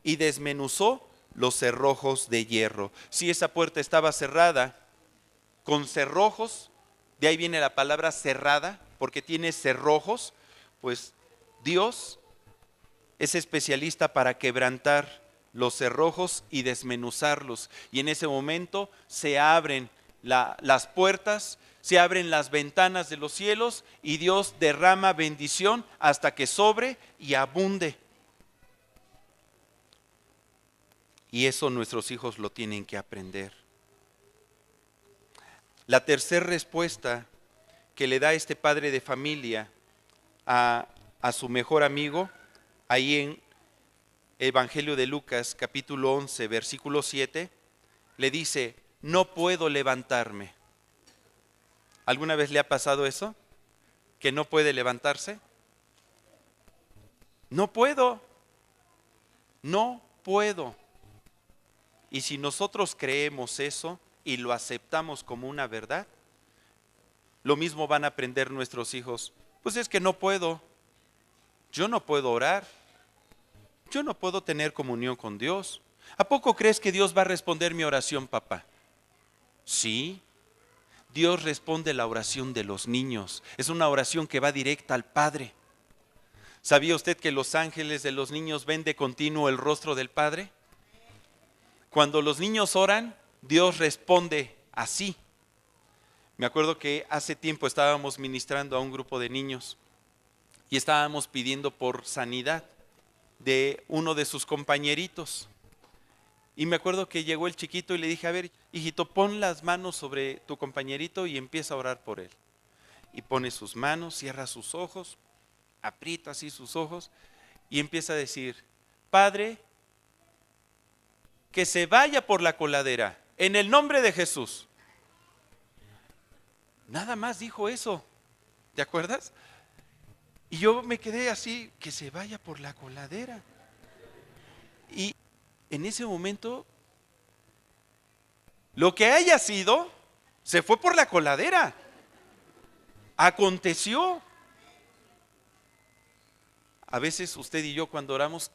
y desmenuzó los cerrojos de hierro. Si esa puerta estaba cerrada con cerrojos, de ahí viene la palabra cerrada, porque tiene cerrojos, pues Dios es especialista para quebrantar los cerrojos y desmenuzarlos. Y en ese momento se abren las puertas, se abren las ventanas de los cielos y Dios derrama bendición hasta que sobre y abunde. Y eso nuestros hijos lo tienen que aprender. La tercera respuesta que le da este padre de familia a su mejor amigo, ahí en Evangelio de Lucas, capítulo 11, versículo 7, le dice, no puedo levantarme. ¿Alguna vez le ha pasado eso? ¿Que no puede levantarse? No puedo. Y si nosotros creemos eso y lo aceptamos como una verdad, lo mismo van a aprender nuestros hijos. Pues es que no puedo. Yo no puedo orar. Yo no puedo tener comunión con Dios. ¿A poco crees que Dios va a responder mi oración, papá? Sí. Dios responde la oración de los niños. Es una oración que va directa al Padre. ¿Sabía usted que los ángeles de los niños ven de continuo el rostro del Padre? Cuando los niños oran, Dios responde así. Me acuerdo que hace tiempo estábamos ministrando a un grupo de niños y estábamos pidiendo por sanidad de uno de sus compañeritos. Y me acuerdo que llegó el chiquito y le dije, a ver, hijito, pon las manos sobre tu compañerito y empieza a orar por él. Y pone sus manos, cierra sus ojos, aprieta así sus ojos y empieza a decir, Padre, que se vaya por la coladera, en el nombre de Jesús. Nada más dijo eso, ¿te acuerdas? Y yo me quedé así, que se vaya por la coladera. Y en ese momento, lo que haya sido, se fue por la coladera. Aconteció. A veces usted y yo cuando oramos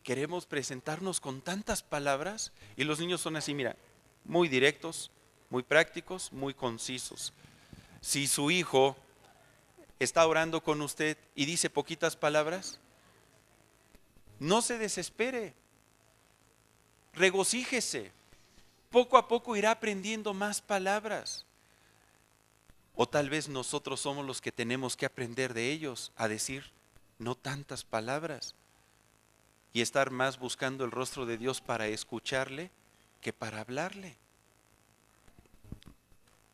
queremos presentarnos con tantas palabras y los niños son así, mira, muy directos, muy prácticos, muy concisos. Si su hijo está orando con usted y dice poquitas palabras, No se desespere, regocíjese. Poco a poco irá aprendiendo más palabras. O tal vez nosotros somos los que tenemos que aprender de ellos a decir no tantas palabras y estar más buscando el rostro de Dios para escucharle que para hablarle.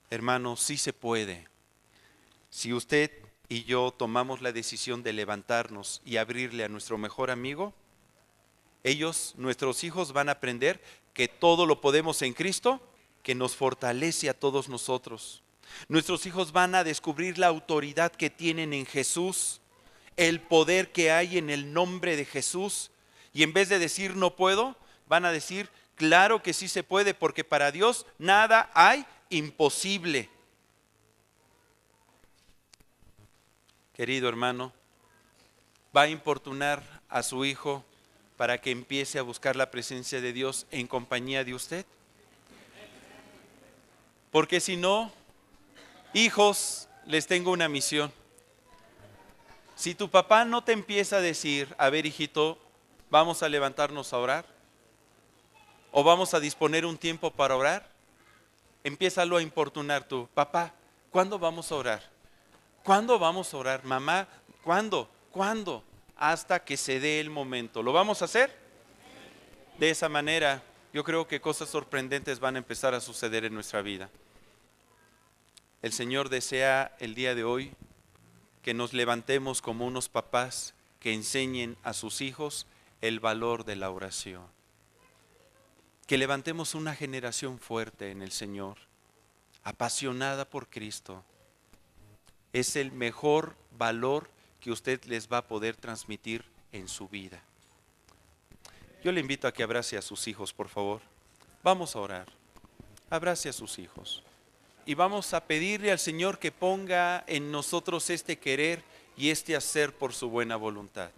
Hermano, sí se puede. Si usted y yo tomamos la decisión de levantarnos y abrirle a nuestro mejor amigo, ellos, nuestros hijos, van a aprender que todo lo podemos en Cristo, que nos fortalece a todos nosotros. Nuestros hijos van a descubrir la autoridad que tienen en Jesús, el poder que hay en el nombre de Jesús. Y en vez de decir no puedo, van a decir claro que sí se puede, porque para Dios nada hay imposible. Querido hermano, ¿va a importunar a su hijo para que empiece a buscar la presencia de Dios en compañía de usted? Porque si no, hijos, les tengo una misión. Si tu papá no te empieza a decir, a ver hijito, vamos a levantarnos a orar, o vamos a disponer un tiempo para orar, empiézalo a importunar tú. Papá, ¿cuándo vamos a orar? ¿Cuándo vamos a orar? Mamá, ¿cuándo? ¿Cuándo? Hasta que se dé el momento. ¿Lo vamos a hacer? De esa manera, yo creo que cosas sorprendentes van a empezar a suceder en nuestra vida. El Señor desea el día de hoy que nos levantemos como unos papás que enseñen a sus hijos el valor de la oración. Que levantemos una generación fuerte en el Señor, apasionada por Cristo. Es el mejor valor que usted les va a poder transmitir en su vida. Yo le invito a que abrace a sus hijos, por favor. Vamos a orar. Abrace a sus hijos. Y vamos a pedirle al Señor que ponga en nosotros este querer y este hacer por su buena voluntad.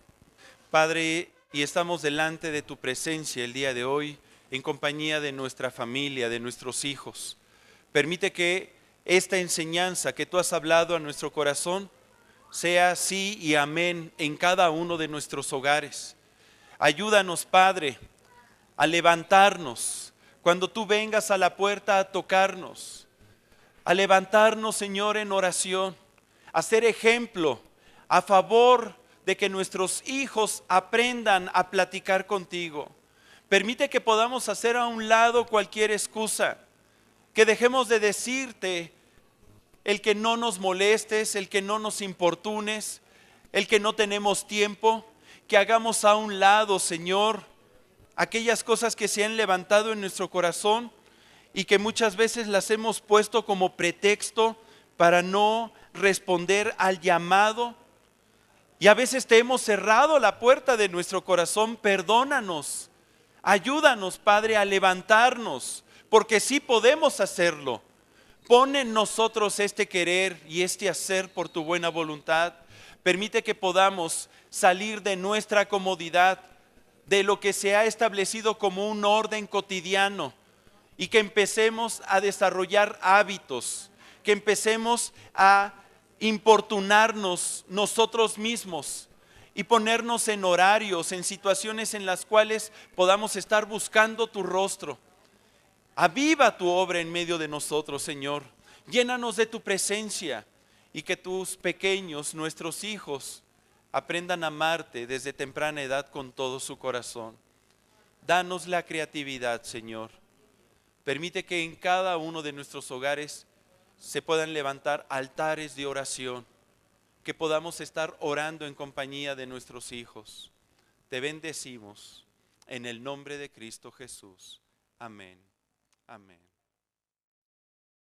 Padre, y estamos delante de tu presencia el día de hoy, en compañía de nuestra familia, de nuestros hijos. Permite que esta enseñanza que tú has hablado a nuestro corazón sea sí y amén en cada uno de nuestros hogares. Ayúdanos, Padre, a levantarnos cuando tú vengas a la puerta a tocarnos, a levantarnos, Señor, en oración, a ser ejemplo a favor de que nuestros hijos aprendan a platicar contigo. Permite que podamos hacer a un lado cualquier excusa, que dejemos de decirte el que no nos molestes, el que no nos importunes, el que no tenemos tiempo, que hagamos a un lado, Señor, aquellas cosas que se han levantado en nuestro corazón y que muchas veces las hemos puesto como pretexto para no responder al llamado. Y a veces te hemos cerrado la puerta de nuestro corazón. Perdónanos, ayúdanos, Padre, a levantarnos, porque sí podemos hacerlo. Pon en nosotros este querer y este hacer por tu buena voluntad. Permite que podamos salir de nuestra comodidad, de lo que se ha establecido como un orden cotidiano, y que empecemos a desarrollar hábitos, que empecemos a importunarnos nosotros mismos y ponernos en horarios, en situaciones en las cuales podamos estar buscando tu rostro. Aviva tu obra en medio de nosotros, Señor. Llénanos de tu presencia y que tus pequeños, nuestros hijos, aprendan a amarte desde temprana edad con todo su corazón. Danos la creatividad, Señor. Permite que en cada uno de nuestros hogares se puedan levantar altares de oración, que podamos estar orando en compañía de nuestros hijos. Te bendecimos en el nombre de Cristo Jesús. Amén. Amén.